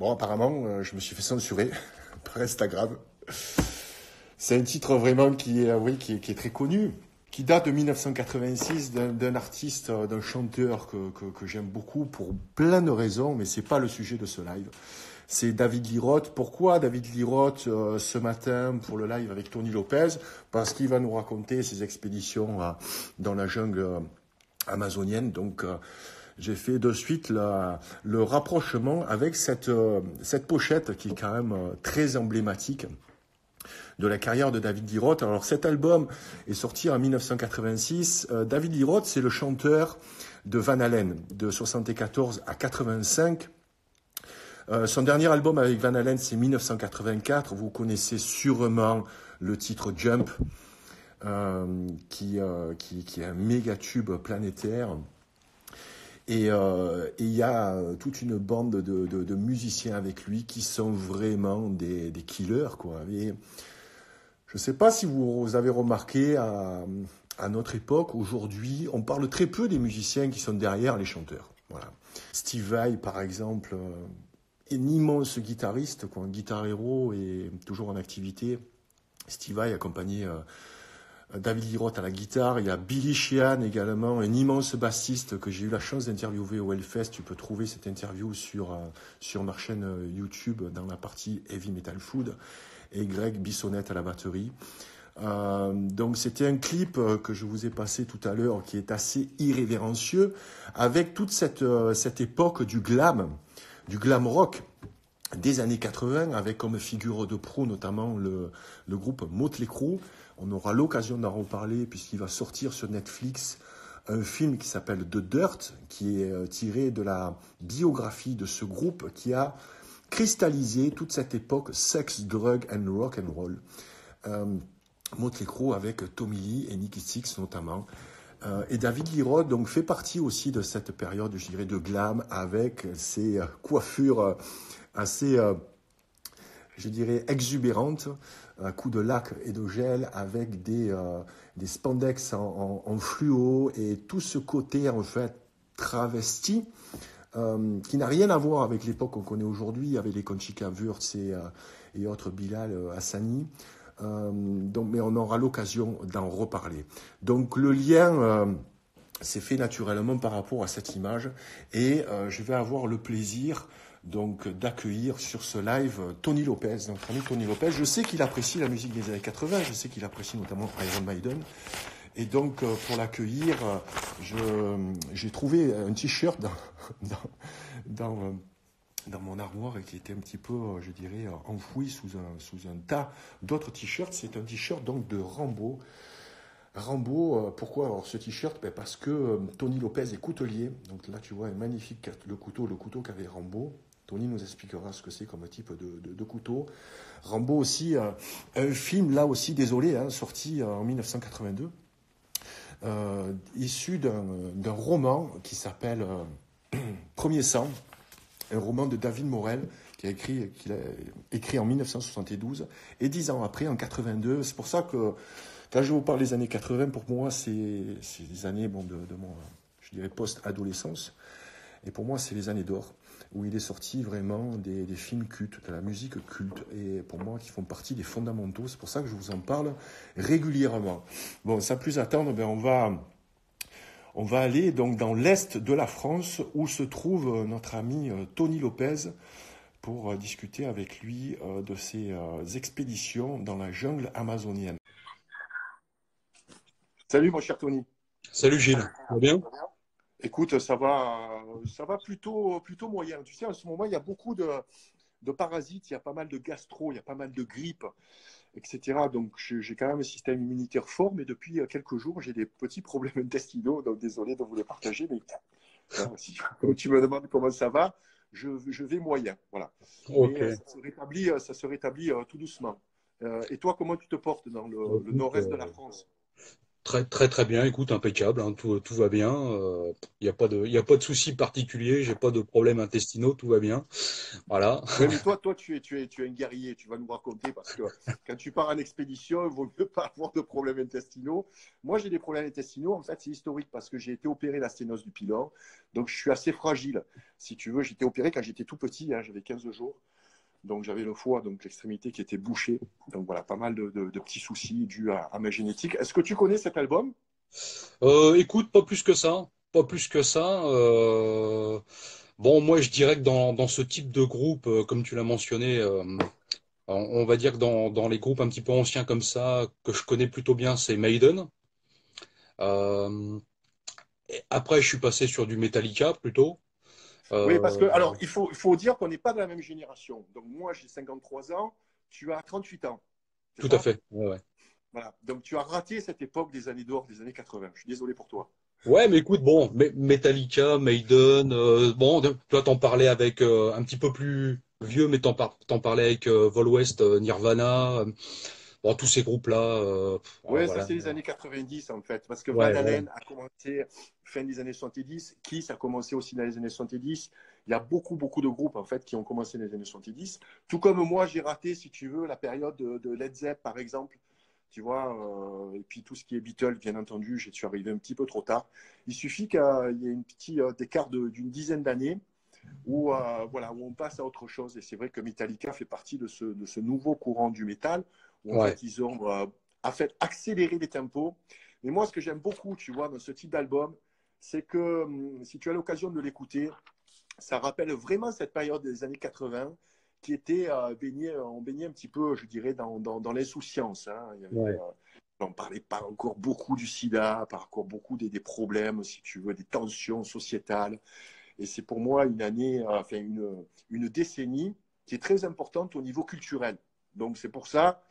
Bon, apparemment, je me suis fait censurer par Instagram. C'est un titre vraiment qui est, oui, qui est très connu, qui date de 1986 d'un artiste, d'un chanteur que j'aime beaucoup pour plein de raisons, mais c'est pas le sujet de ce live. C'est David Lee Roth. Pourquoi David Lee Roth ce matin pour le live avec Tony Lopez? Parce qu'il va nous raconter ses expéditions dans la jungle amazonienne. Donc, j'ai fait de suite le rapprochement avec cette pochette qui est quand même très emblématique de la carrière de David Lee Roth. Alors cet album est sorti en 1986. David Lee Roth, c'est le chanteur de Van Halen de 74 à 85. Son dernier album avec Van Halen, c'est 1984. Vous connaissez sûrement le titre Jump, qui est un méga tube planétaire. Et il y a toute une bande de musiciens avec lui qui sont vraiment des killers, quoi. Et je ne sais pas si vous avez remarqué à notre époque, aujourd'hui, on parle très peu des musiciens qui sont derrière les chanteurs. Voilà. Steve Vai, par exemple, est un immense guitariste, quoi, un guitar héros et toujours en activité. Steve Vai accompagné David Lee Roth à la guitare, il y a Billy Sheehan également, un immense bassiste que j'ai eu la chance d'interviewer au Hellfest. Tu peux trouver cette interview sur ma chaîne YouTube dans la partie Heavy Metal Food, et Greg Bissonnette à la batterie. Donc c'était un clip que je vous ai passé tout à l'heure qui est assez irrévérencieux avec toute cette époque du glam rock des années 80 avec comme figure de proue notamment le groupe Motley Crue. On aura l'occasion d'en reparler puisqu'il va sortir sur Netflix un film qui s'appelle The Dirt, qui est tiré de la biographie de ce groupe qui a cristallisé toute cette époque sex, drug and rock and roll. Motley Crue avec Tommy Lee et Nikki Sixx notamment. Et David Lee Roth donc fait partie aussi de cette période, je dirais, de glam avec ses coiffures assez, je dirais, exubérantes, à coups de lac et de gel avec des spandex en fluo et tout ce côté en fait travesti qui n'a rien à voir avec l'époque qu'on connaît aujourd'hui, avec les Conchita Wurst et autres Bilal Hassani. Mais on aura l'occasion d'en reparler. Donc le lien s'est fait naturellement par rapport à cette image et je vais avoir le plaisir donc d'accueillir sur ce live Tony Lopez, notre ami Tony Lopez. Je sais qu'il apprécie la musique des années 80, je sais qu'il apprécie notamment Iron Maiden. Et donc, pour l'accueillir, j'ai trouvé un t-shirt dans mon armoire et qui était un petit peu, je dirais, enfoui sous un tas d'autres t-shirts. C'est un t-shirt donc de Rambo. Rambo, pourquoi alors ce t-shirt? Parce que Tony Lopez est coutelier. Donc là, tu vois, un magnifique le couteau qu'avait Rambo. Tony nous expliquera ce que c'est comme type de couteau. Rambo aussi, un film, là aussi, désolé, sorti en 1982. Issu d'un roman qui s'appelle Premier sang, un roman de David Morrell qu'il a écrit en 1972 et 10 ans après, en 82. C'est pour ça que quand je vous parle des années 80, pour moi, c'est des années de mon, je dirais, post-adolescence. Et pour moi, c'est les années d'or, où il est sorti vraiment des films cultes, de la musique culte, et pour moi, qui font partie des fondamentaux. C'est pour ça que je vous en parle régulièrement. Bon, sans plus attendre, on va aller donc dans l'est de la France, où se trouve notre ami Tony Lopez, pour discuter avec lui de ses expéditions dans la jungle amazonienne. Salut mon cher Tony. Salut Gilles, ça va bien? Écoute, ça va plutôt moyen. Tu sais, en ce moment, il y a beaucoup de parasites, il y a pas mal de gastro, il y a pas mal de grippe, etc. Donc, j'ai quand même un système immunitaire fort, mais depuis quelques jours, j'ai des petits problèmes intestinaux. Donc, désolé de vous les partager, mais si tu me demandes comment ça va, je vais moyen. Voilà. Ok. Mais ça se rétablit tout doucement. Et toi, comment tu te portes dans le Écoute, nord-est de la France? Très très très bien, écoute, impeccable, hein, tout va bien. Il n'y a pas y a pas de soucis particuliers, j'ai pas de problèmes intestinaux, tout va bien. Voilà. Oui, mais toi, tu es un guerrier, tu vas nous raconter parce que quand tu pars en expédition, il vaut mieux pas avoir de problèmes intestinaux. Moi, j'ai des problèmes intestinaux. En fait, c'est historique parce que j'ai été opéré la sténose du pylore. Donc, je suis assez fragile. Si tu veux, j'ai été opéré quand j'étais tout petit, hein, j'avais 15 jours. Donc, j'avais le foie, donc l'extrémité qui était bouchée. Donc, voilà, pas mal de petits soucis dus à ma génétique. Est-ce que tu connais cet album? Écoute, pas plus que ça, pas plus que ça. Bon, moi, je dirais que dans ce type de groupe, comme tu l'as mentionné, on va dire que dans les groupes un petit peu anciens comme ça, que je connais plutôt bien, c'est Maiden. Euh, et après, je suis passé sur du Metallica plutôt. Oui, parce Euh, que, alors, il faut dire qu'on n'est pas de la même génération. Donc, moi, j'ai 53 ans, tu as 38 ans. C'est Tout à ça? fait. Ouais, ouais. Voilà. Donc, tu as raté cette époque des années d'or, des années 80. Je suis désolé pour toi. Ouais, mais écoute, bon, Metallica, Maiden, bon, toi t'en parlais avec un petit peu plus vieux, mais t'en parlais avec Vol West, Nirvana, bon, tous ces groupes-là, Oui, ça, voilà. c'est les années 90, en fait. Parce que Van Ouais, voilà. Halen a commencé fin des années 70. Kiss a commencé aussi dans les années 70. Il y a beaucoup, beaucoup de groupes, en fait, qui ont commencé dans les années 70. Tout comme moi, j'ai raté, si tu veux, la période de Led Zepp, par exemple. Tu vois, et puis tout ce qui est Beatles, bien entendu, je suis arrivé un petit peu trop tard. Il suffit qu'il y ait un petit écart d'une dizaine d'années voilà, où on passe à autre chose. Et c'est vrai que Metallica fait partie de ce nouveau courant du métal, où en Ouais, fait, ils ont accéléré les tempos. Mais moi, ce que j'aime beaucoup, tu vois, dans ce type d'album, c'est que si tu as l'occasion de l'écouter, ça rappelle vraiment cette période des années 80 qui était on baignait un petit peu, je dirais, dans l'insouciance. Hein. ouais. On ne parlait pas encore beaucoup du sida, pas encore beaucoup des problèmes, si tu veux, des tensions sociétales. Et c'est pour moi une année, enfin une décennie qui est très importante au niveau culturel. Donc c'est pour ça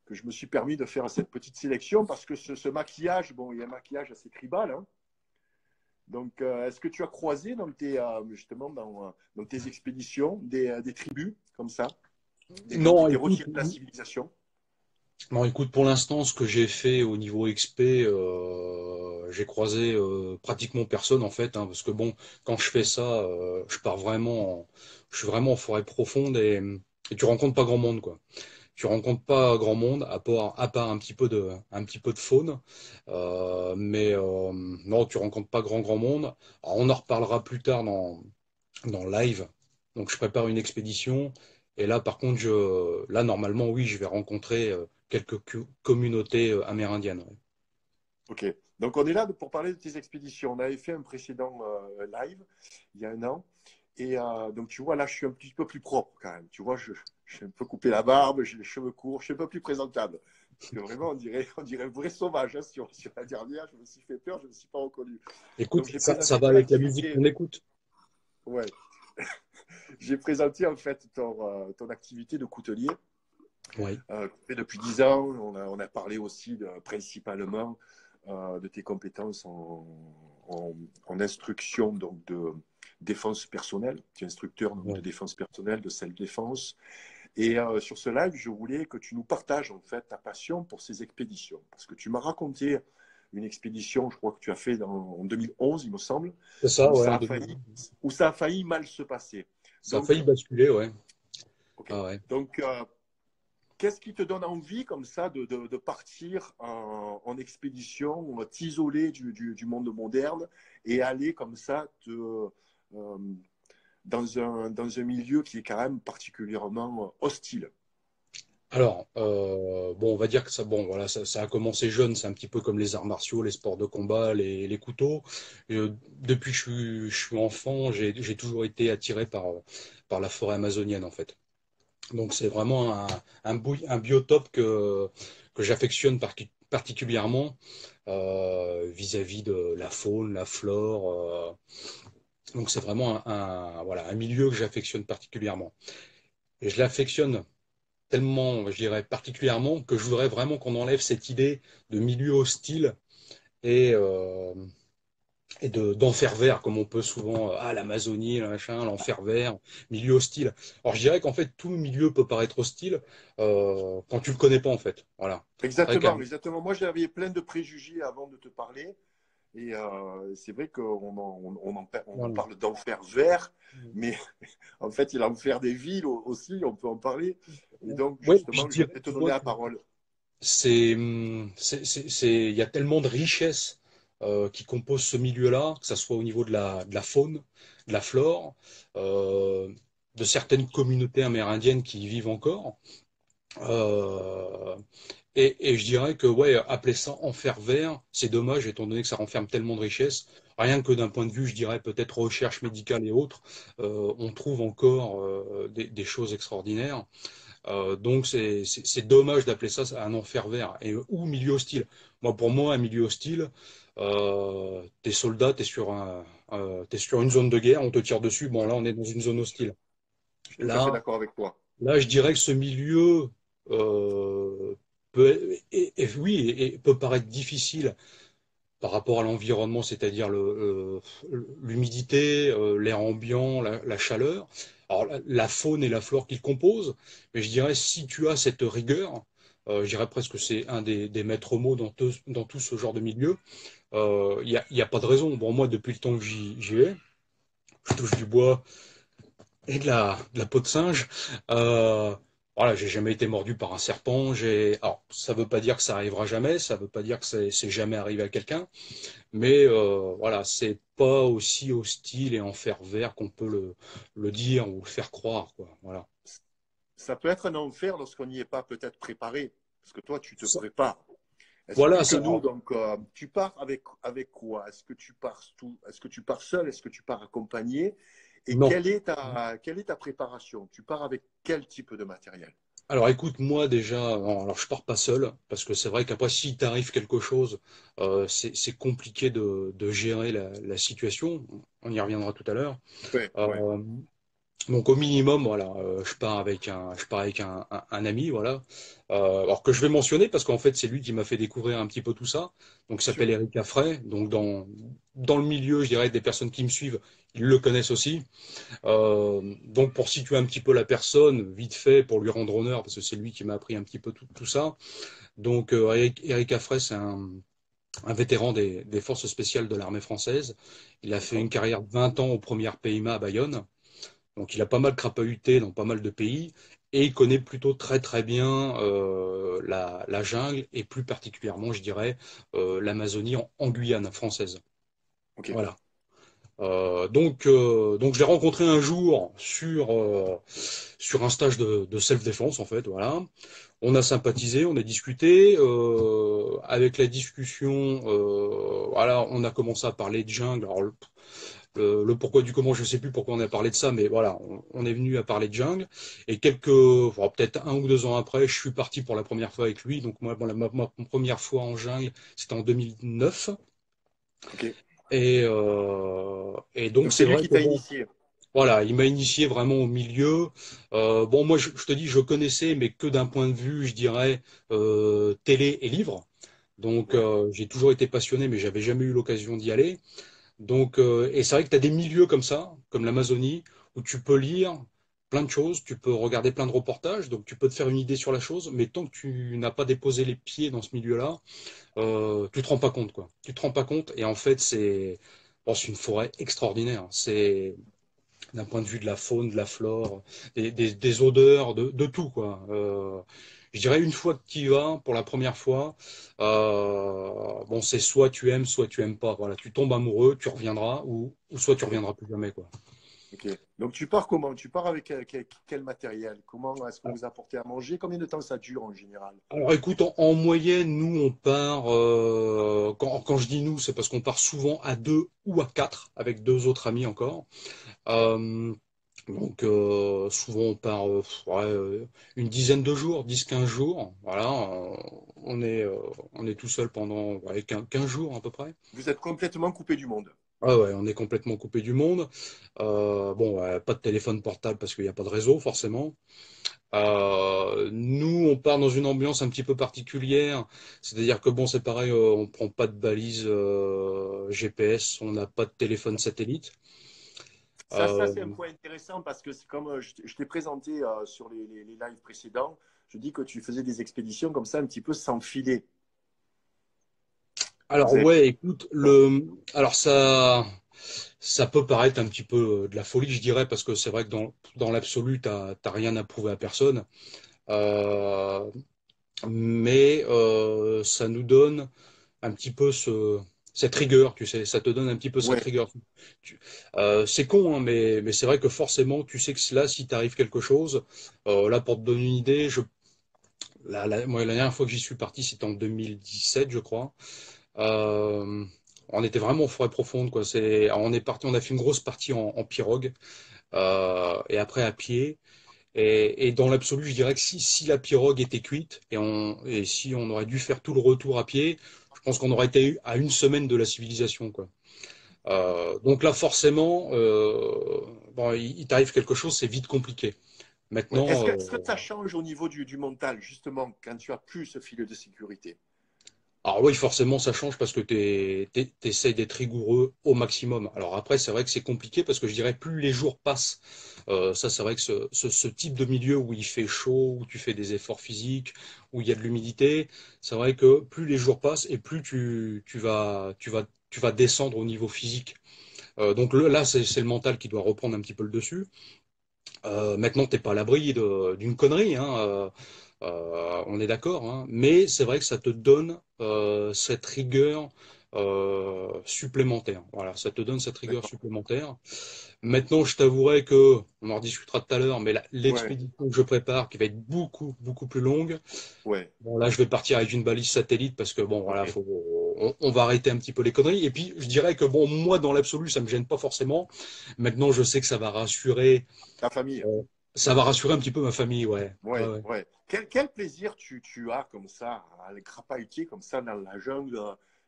que je me suis permis de faire cette petite sélection parce que ce maquillage, bon, il y a un maquillage assez tribal. Hein. Donc, est-ce que tu as croisé justement dans tes expéditions des tribus comme ça, des gens qui Non, étaient écoute, retirés de la civilisation? non, écoute, pour l'instant, ce que j'ai fait au niveau XP, j'ai croisé pratiquement personne en fait, hein, parce que bon, quand je fais ça, je suis vraiment en forêt profonde et tu rencontres pas grand monde, quoi. Tu rencontres pas grand monde à part un petit peu de faune, non, tu rencontres pas grand monde. Alors, on en reparlera plus tard dans live. Donc je prépare une expédition et là par contre là normalement oui je vais rencontrer quelques communautés amérindiennes. Ouais. Ok. Donc, on est là pour parler de tes expéditions. On avait fait un précédent live il y a un an. Et donc, tu vois, là, je suis un petit peu plus propre quand même. Tu vois, je suis un peu coupé la barbe, j'ai les cheveux courts, je suis un peu plus présentable. Parce que vraiment, on dirait un vrai sauvage. Hein, sur la dernière, je me suis fait peur, je ne me suis pas reconnu. Écoute, Donc, j'ai ça présenté va ton avec la musique activité. qu'on écoute. Ouais. J'ai présenté en fait ton activité de coutelier. Oui, Tu fais depuis 10 ans. On a parlé aussi principalement de tes compétences en instruction donc de défense personnelle. Tu es instructeur donc, de ouais. défense personnelle, de self-défense. Et sur ce live, je voulais que tu nous partages en fait ta passion pour ces expéditions. Parce que tu m'as raconté une expédition, je crois que tu as fait en 2011, il me semble, C'est ça, où ouais, ça en a 2000. failli, où ça a failli mal se passer. Ça a Donc, failli basculer, ouais. ok. Ah ouais. Donc, qu'est-ce qui te donne envie comme ça de partir en expédition, t'isoler du monde moderne et aller comme ça dans un milieu qui est quand même particulièrement hostile? Alors, bon, on va dire que ça, bon, voilà, ça a commencé jeune, c'est un petit peu comme les arts martiaux, les sports de combat, les couteaux. Depuis que je suis enfant, j'ai toujours été attiré par la forêt amazonienne, en fait. Donc, c'est vraiment un biotope que j'affectionne particulièrement vis-à-vis de la faune, la flore. Donc, c'est vraiment voilà, un milieu que j'affectionne particulièrement. Et je l'affectionne tellement, je dirais particulièrement, que je voudrais vraiment qu'on enlève cette idée de milieu hostile et, euh, d'enfer vert, comme on peut souvent, l'Amazonie, le machin, l'enfer vert, milieu hostile. Alors je dirais qu'en fait, tout milieu peut paraître hostile quand tu le connais pas, en fait. Voilà. C'est vrai Exactement, exactement. Moi, j'avais plein de préjugés avant de te parler. Et c'est vrai on voilà. parle d'enfer vert, mais en fait, il y a l'enfer des villes aussi, on peut en parler. Et donc, Ouais, puis je justement, je dirais, vais te tu donner vois, la parole. il y a tellement de richesses qui composent ce milieu-là, que ce soit au niveau de la faune, de la flore, euh, de certaines communautés amérindiennes qui y vivent encore. Euh, et je dirais que ouais, appeler ça enfer vert, c'est dommage étant donné que ça renferme tellement de richesses. Rien que d'un point de vue, je dirais peut-être recherche médicale et autres, on trouve encore des choses extraordinaires. Donc c'est dommage d'appeler ça un enfer vert ou milieu hostile. Pour moi, un milieu hostile, t'es soldat, t'es sur une zone de guerre, on te tire dessus. Bon, là, on est dans une zone hostile. Je suis tout à fait Là, d'accord avec toi. là, je dirais que ce milieu peut, oui, et peut paraître difficile par rapport à l'environnement, c'est-à-dire l'humidité, l'air ambiant, la chaleur. Alors, la faune et la flore qu'il compose, mais je dirais si tu as cette rigueur, je dirais presque que c'est un des maîtres mots dans tout ce genre de milieu, y a pas de raison. Bon, moi, depuis le temps que j'y vais, je touche du bois et de la peau de singe. Euh, voilà, j'ai jamais été mordu par un serpent. Alors, ça veut pas dire que ça arrivera jamais, ça veut pas dire que c'est jamais arrivé à quelqu'un. Mais voilà, c'est pas aussi hostile et enfer vert qu'on peut le dire ou le faire croire, quoi. Voilà. Ça peut être un enfer lorsqu'on n'y est pas peut-être préparé, parce que toi, tu te Ça- prépares. Voilà, Explique-nous donc, tu pars avec quoi? Est-ce que tu pars seul? Est-ce que tu pars accompagné? Et non. quelle est ta préparation? Tu pars avec quel type de matériel? Alors écoute, moi déjà, non, alors je pars pas seul, parce que c'est vrai qu'après, s'il t'arrive quelque chose, c'est compliqué de gérer la situation. On y reviendra tout à l'heure. Ouais, ouais. Euh, Donc au minimum, voilà, je pars avec un ami, voilà. Alors que je vais mentionner parce qu'en fait c'est lui qui m'a fait découvrir un petit peu tout ça. Donc il Bien s'appelle sûr. Eric Affray. Donc dans le milieu, je dirais des personnes qui me suivent, ils le connaissent aussi. Donc pour situer un petit peu la personne, vite fait, pour lui rendre honneur, parce que c'est lui qui m'a appris un petit peu tout ça. Donc Eric Affray, c'est un vétéran des forces spéciales de l'armée française. Il a fait une D'accord. carrière de 20 ans au premier PIMA à Bayonne. Donc il a pas mal crapahuté dans pas mal de pays et il connaît plutôt très très bien la jungle et plus particulièrement, je dirais, l'Amazonie en Guyane française. Ok. Voilà. Donc je l'ai rencontré un jour sur un stage de self-défense en fait. Voilà. On a sympathisé, on a discuté. Avec la discussion, voilà, on a commencé à parler de jungle. Alors, le pourquoi du comment, je sais plus pourquoi on a parlé de ça, mais voilà, on est venu à parler de jungle. Et peut-être 1 ou 2 ans après, je suis parti pour la première fois avec lui. Donc moi, bon, ma première fois en jungle, c'était en 2009. Ok. Et donc Donc c'est c'est lui vrai qui que t'a bon, initié. voilà, il m'a initié vraiment au milieu. Bon, moi, je te dis, je connaissais, mais que d'un point de vue, je dirais, télé et livre. Donc, Ouais. j'ai toujours été passionné, mais j'avais jamais eu l'occasion d'y aller. Donc, et c'est vrai que tu as des milieux comme ça, comme l'Amazonie, où tu peux lire plein de choses, tu peux regarder plein de reportages, donc tu peux te faire une idée sur la chose, mais tant que tu n'as pas déposé les pieds dans ce milieu-là, tu te rends pas compte, quoi. Tu te rends pas compte, et en fait, c'est une forêt extraordinaire. C'est d'un point de vue de la faune, de la flore, des odeurs, de tout, quoi. Je dirais une fois que tu y vas pour la première fois, bon, c'est soit tu aimes pas. Voilà, tu tombes amoureux, tu reviendras, ou soit tu Ok. reviendras plus jamais, quoi. Ok. Donc tu pars comment? Tu pars avec quel matériel? Comment est-ce qu'on vous apportez à manger? Combien de temps ça dure en général? Alors écoute, en moyenne, nous on part, quand je dis nous, c'est parce qu'on part souvent à deux ou à quatre, avec deux autres amis encore. Euh, Donc souvent on part ouais, une dizaine de jours, 10 15 jours. Voilà, on est tout seul pendant ouais, 15 jours à peu près. Vous êtes complètement coupé du monde. Ah ouais, on est complètement coupé du monde. Bon, ouais, pas de téléphone portable parce qu'il n'y a pas de réseau forcément. Nous, on part dans une ambiance un petit peu particulière, c'est-à-dire que bon, c'est pareil, on prend pas de balise GPS, on n'a pas de téléphone satellite. Ça Euh, c'est un point intéressant parce que c'est comme je t'ai présenté sur les lives précédents, je dis que tu faisais des expéditions comme ça un petit peu sans filet. alors Vous avez ouais, écoute, alors ça peut paraître un petit peu de la folie, je dirais, parce que c'est vrai que dans l'absolu, t'as rien à prouver à personne. Euh, mais ça nous donne un petit peu cette rigueur, tu sais, ça te donne un petit peu cette ouais, rigueur. C'est con, hein, mais c'est vrai que forcément, tu sais que là, si t'arrive quelque chose, là, pour te donner une idée, moi, la dernière fois que j'y suis parti, c'était en 2017, je crois. Euh, on était vraiment en forêt profonde, quoi. On est parti, on a fait une grosse partie en pirogue, et après à pied. Et dans l'absolu, je dirais que si la pirogue était cuite et si on aurait dû faire tout le retour à pied, je pense qu'on aurait été à une semaine de la civilisation, quoi. Donc là, forcément, bon, il t'arrive quelque chose, c'est vite compliqué. ouais. Maintenant, Est-ce que ça change au niveau du mental justement quand tu as plus ce filet de sécurité? alors oui, forcément, ça change parce que t'essayes d'être rigoureux au maximum. Alors après, c'est vrai que c'est compliqué parce que je dirais plus les jours passent. Ça, c'est vrai que ce type de milieu où il fait chaud, où tu fais des efforts physiques, où il y a de l'humidité, c'est vrai que plus les jours passent et plus tu vas descendre au niveau physique. Donc là, c'est le mental qui doit reprendre un petit peu le dessus. Maintenant, t'es pas à l'abri d'une connerie, hein, on est d'accord, hein, mais c'est vrai que ça te donne cette rigueur supplémentaire. Voilà, ça te donne cette rigueur D'accord. supplémentaire. Maintenant, je t'avouerai que, on en rediscutera tout à l'heure, mais Ouais, l'expédition que je prépare, qui va être beaucoup, beaucoup plus longue, ouais, bon, là, je vais partir avec une balise satellite parce que bon, voilà, ok. on va arrêter un petit peu les conneries. Et puis, je dirais que bon, moi, dans l'absolu, ça me gêne pas forcément. Maintenant, je sais que Ta famille. euh, ça va rassurer un petit peu ma famille, ouais. Ouais, Ouais, ouais. ouais. Quel plaisir tu as comme ça, à aller crapahuter comme ça dans la jungle.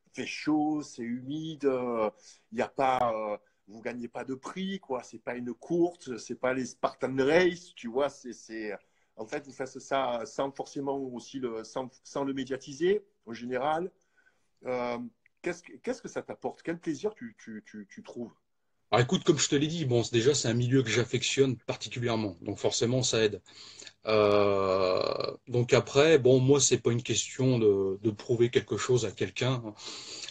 Il fait chaud, c'est humide, il y a pas, vous gagnez pas de prix, quoi. C'est pas une course, c'est pas les Spartan Race, tu vois. En fait, vous faites ça sans forcément aussi sans le médiatiser, en général. Euh, qu'est-ce que ça t'apporte? Quel plaisir tu trouves? Alors écoute, comme je te l'ai dit, bon, déjà, c'est un milieu que j'affectionne particulièrement. Donc forcément, ça aide. Donc après, bon, moi, c'est pas une question de prouver quelque chose à quelqu'un.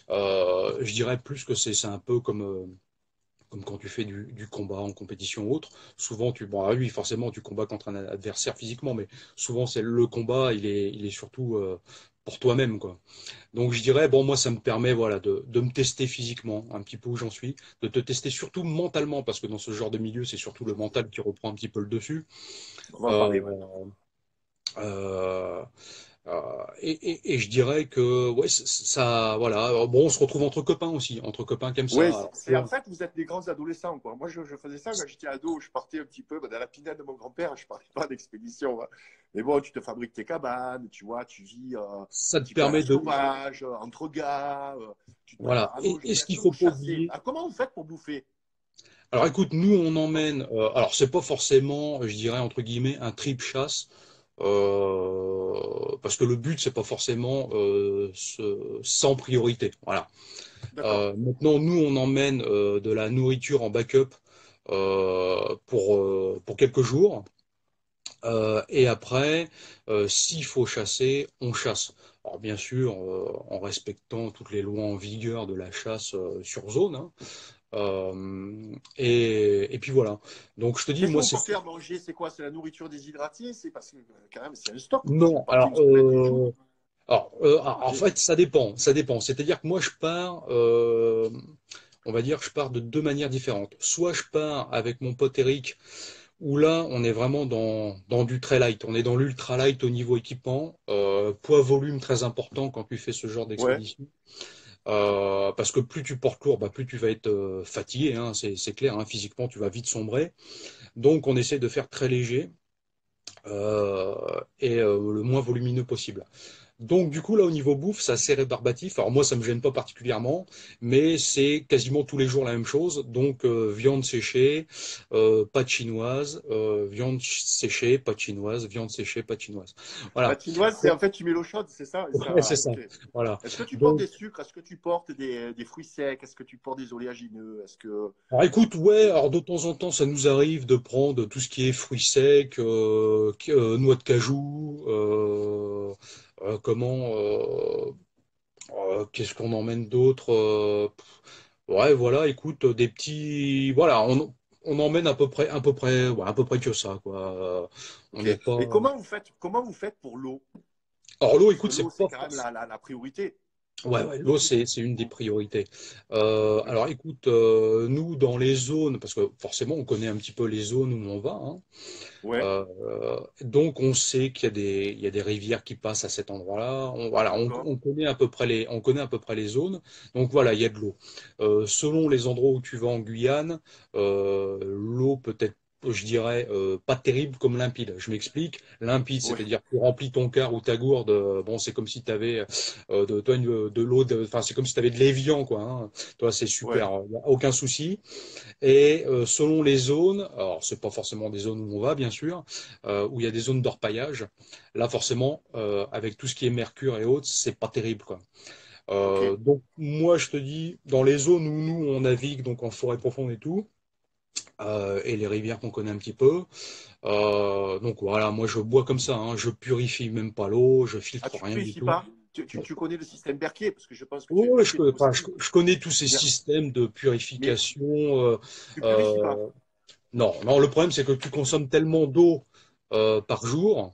Je dirais plus que c'est un peu comme quand tu fais du combat en compétition ou autre. Souvent, bon, ah oui, forcément, tu combats contre un adversaire physiquement, mais souvent, c'est le combat, il est surtout pour toi-même, quoi. Donc, je dirais, bon, moi, ça me permet, voilà, de me tester physiquement, un petit peu où j'en suis, de te tester surtout mentalement, parce que dans ce genre de milieu, c'est surtout le mental qui reprend un petit peu le dessus. On va en Euh, parler, ouais. euh, et je dirais que ouais, ça, voilà. Alors, bon, on se retrouve entre copains aussi, entre copains qui aiment ça. Oui, Alors, en fait, vous êtes des grands adolescents, quoi. Moi, je faisais ça quand j'étais ado. Je partais un petit peu dans la pinade de mon grand-père. Je partais pas d'expédition, hein. Mais bon, tu te fabriques tes cabanes, tu vois, tu vis un ça te petit peu à la permet de, sauvage, entre gars. Tu te voilà. prépares à manger. Et ce Est-ce qu'il que faut vous pas chassez? oublier. Ah, comment vous faites pour bouffer? Alors, écoute, nous, on emmène. Alors, c'est pas forcément, je dirais entre guillemets, un trip chasse. Parce que le but, c'est pas forcément sans priorité. Voilà. D'accord. Maintenant, nous, on emmène de la nourriture en backup pour quelques jours. Et après, s'il faut chasser, on chasse. Alors bien sûr, en respectant toutes les lois en vigueur de la chasse sur zone, hein. Et puis voilà. Donc je te dis, Qu'est-ce que moi, vous c'est partez à manger? C'est quoi? C'est la nourriture déshydratée? C'est parce que quand même, c'est un stock, quoi. Vous non. partez une semaine, 10 jours. En fait, ça dépend. Ça dépend. C'est-à-dire que moi, je pars, on va dire, je pars de deux manières différentes. Soit je pars avec mon pote Eric, où là, on est vraiment dans du très light. On est dans l'ultra light au niveau équipement. Poids-volume très important quand tu fais ce genre Ouais. d'expédition. Parce que plus tu portes lourd, bah, plus tu vas être fatigué, hein, c'est clair, hein, physiquement, tu vas vite sombrer. Donc, on essaie de faire très léger et le moins volumineux possible. Donc, du coup, là, au niveau bouffe, c'est assez rébarbatif. Alors, moi, ça me gêne pas particulièrement, mais c'est quasiment tous les jours la même chose. Donc, viande séchée, pâte chinoise, viande séchée, pâte chinoise, viande séchée, pâte chinoise. Voilà. Patinoise, c'est en fait, tu mets l'eau chaude, c'est ça? Ouais, c'est ça. Ok. Voilà. Est-ce que tu portes Donc, des sucres? Est-ce que tu portes des fruits secs? Est-ce que tu portes des oléagineux? Est-ce que. alors écoute, ouais, alors de temps en temps, ça nous arrive de prendre tout ce qui est fruits secs, noix de cajou, qu'est-ce qu'on emmène d'autre? Ouais, voilà, écoute, des petits, voilà, on emmène ouais, à peu près que ça, quoi. On Ok. n'est pas. Mais comment vous faites pour l'eau? Alors l'eau, Parce que écoute, l'eau, c'est c'est pas quand même forcément. la priorité. Ouais, ouais, l'eau, c'est une des priorités. Ouais. Alors écoute, nous, dans les zones, parce que forcément, on connaît un petit peu les zones où on va, hein. Ouais, Donc on sait il y a des rivières qui passent à cet endroit-là. Voilà, d'accord. on connaît à peu près les zones. Donc voilà, il y a de l'eau. Selon les endroits où tu vas en Guyane, l'eau peut être, je dirais, pas terrible comme limpide. Je m'explique. Limpide, Ouais, c'est-à-dire que tu remplis ton quart ou ta gourde. Bon, c'est comme si tu avais de l'eau, enfin c'est comme si tu avais de l'évian, quoi, hein. Toi, c'est ouais. super, y a aucun souci. Et selon les zones, alors c'est pas forcément des zones où on va, bien sûr, où il y a des zones d'orpaillage. Là, forcément, avec tout ce qui est mercure et autres, c'est pas terrible, quoi. Ok. Donc moi, je te dis, dans les zones où nous on navigue, donc en forêt profonde et tout, et les rivières qu'on connaît un petit peu. Donc voilà, moi je bois comme ça, hein, je purifie même pas l'eau, je Ah, filtre tu rien du purifies tout. pas? Tu connais le système Berquier? Parce que je pense que tu es Ouais, Berquier, toi enfin, aussi. je connais tous ces Mais, systèmes de mais purification. tu purifies pas. Euh, Non, non, le problème, c'est que tu consommes tellement d'eau par jour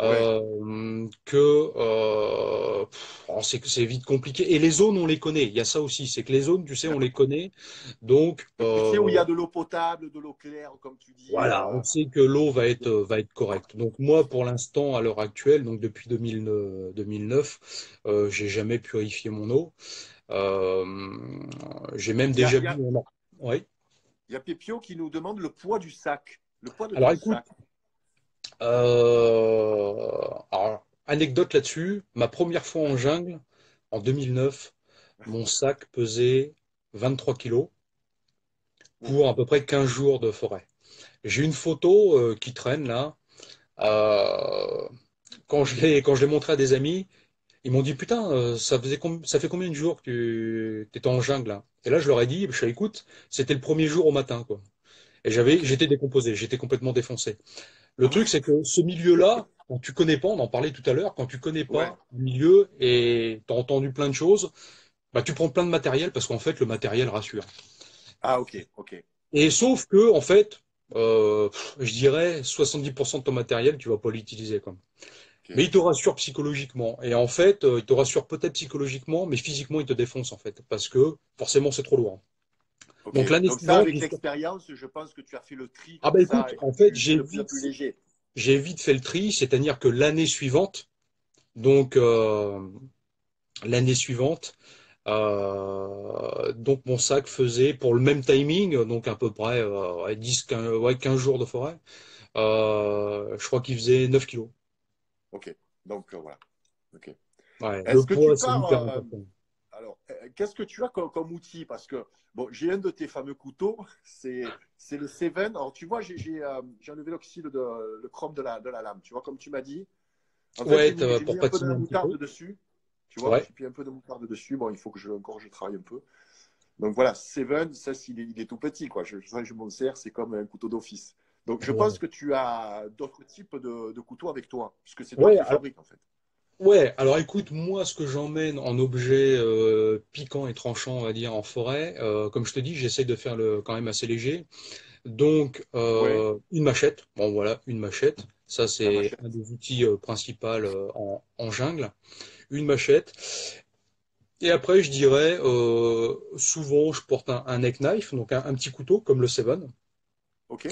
Ouais. que c'est vite compliqué. Et les zones, on les connaît. Il y a ça aussi, c'est que les zones, tu sais, on les D'accord. connaît. Donc, Donc, tu sais où il y a de l'eau potable, de l'eau claire, comme tu dis. voilà, on sait que l'eau va être correcte. Donc, moi, pour l'instant, à l'heure actuelle, donc depuis 2009, j'ai jamais purifié mon eau. Euh, j'ai même Il y a, déjà il y bu. a, Ouais. il y a Pépio qui nous demande le poids du sac. Le poids de Alors, ton écoute. sac. Alors, anecdote là-dessus, ma première fois en jungle, en 2009, mon sac pesait 23 kilos Oh. pour à peu près 15 jours de forêt. J'ai une photo qui traîne là. Euh, quand je l'ai montré à des amis, ils m'ont dit, putain, ça fait combien de jours que tu étais en jungle là? Et là, je leur ai dit, je suis écoute, c'était le premier jour au matin, quoi. Et Ok. j'étais décomposé, j'étais complètement défoncé. Le Ah ouais? truc, c'est que ce milieu-là, quand tu connais pas, on en parlait tout à l'heure, quand tu connais Ouais. pas le milieu et tu as entendu plein de choses, bah, tu prends plein de matériel parce qu'en fait, le matériel rassure. Ah, ok, ok. Et sauf que, en fait, je dirais 70% de ton matériel, tu vas pas l'utiliser, quoi. Ok. Mais il te rassure psychologiquement. Et en fait, il te rassure peut-être psychologiquement, mais physiquement, il te défonce, en fait. Parce que, forcément, c'est trop lourd. Ok. Donc, l'année Donc ça, suivante, avec l'expérience, je pense que tu as fait le tri ah comme bah ça écoute, et que en fait, tu es de plus en plus léger. j'ai vite fait le tri, c'est-à-dire que l'année suivante, donc, l'année suivante. Donc mon sac faisait pour le même timing, donc à peu près ouais, 10, 15, ouais, 15 jours de forêt, je crois qu'il faisait 9 kilos. Ok. Donc voilà. Ok. Ouais, le Est-ce que tu poids, c'est pars hyper important. alors, qu'est-ce que tu as comme outil? Parce que bon, j'ai un de tes fameux couteaux, c'est le Seven. Alors tu vois, j'ai enlevé l'oxyde le chrome de la lame. Tu vois, comme tu m'as dit. En fait, Ouais, j'ai pour mis un peu de patiner la un petit peu. moutarde dessus. Tu vois, Ouais, j'ai mis un peu de moutarde dessus. Bon, il faut que je travaille un peu. Donc voilà, Seven, ça, il est tout petit, quoi. Je m'en sers, c'est comme un couteau d'office. Donc je pense ouais. que tu as d'autres types de couteaux avec toi, puisque c'est toi Ouais, qui les fabriques, en fait. ouais, alors écoute, moi, ce que j'emmène en objet piquant et tranchant, on va dire, en forêt, comme je te dis, j'essaie de faire le quand même assez léger. Donc, Ouais, une machette. Bon, voilà, une machette. Ça, la c'est un machette. des outils principaux en jungle. Une machette. Et après, je dirais, souvent, je porte un neck knife, donc un petit couteau, comme le Seven. Ok,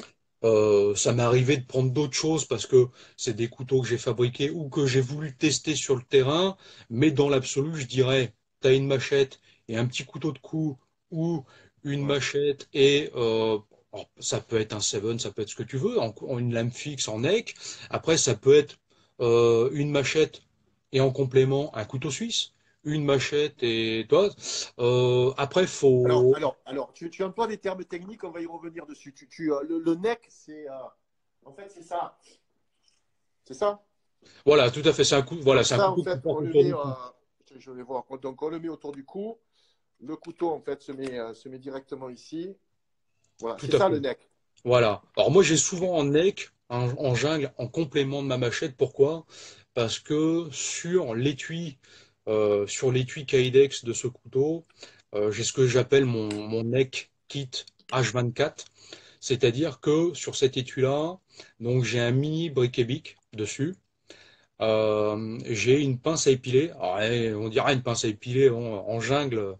Ça m'est arrivé de prendre d'autres choses parce que c'est des couteaux que j'ai fabriqués ou que j'ai voulu tester sur le terrain. Mais dans l'absolu, je dirais, tu as une machette et un petit couteau de cou ou une ouais, machette et alors, ça peut être un Seven, ça peut être ce que tu veux, en une lame fixe, en neck. Après, ça peut être une machette. et en complément un couteau suisse, une machette et toi. Après, Tu emploies des termes techniques, on va y revenir dessus. Le neck, en fait, c'est ça. C'est ça. voilà, tout à fait, voilà, Donc c'est un ça, en couteau qui fait, porte on le autour met, du cou. je vais voir. Donc on le met autour du cou. Le couteau, en fait, se met directement ici. Voilà, Tout c'est à ça fait. le neck. Voilà. Alors moi, j'ai souvent en neck, en jungle, en complément de ma machette. Pourquoi? Parce que sur l'étui Kydex de ce couteau, j'ai ce que j'appelle mon neck kit H24. C'est-à-dire que sur cet étui-là, donc j'ai un mini briquet-bic dessus. J'ai une pince à épiler. Alors, on dirait une pince à épiler en jungle.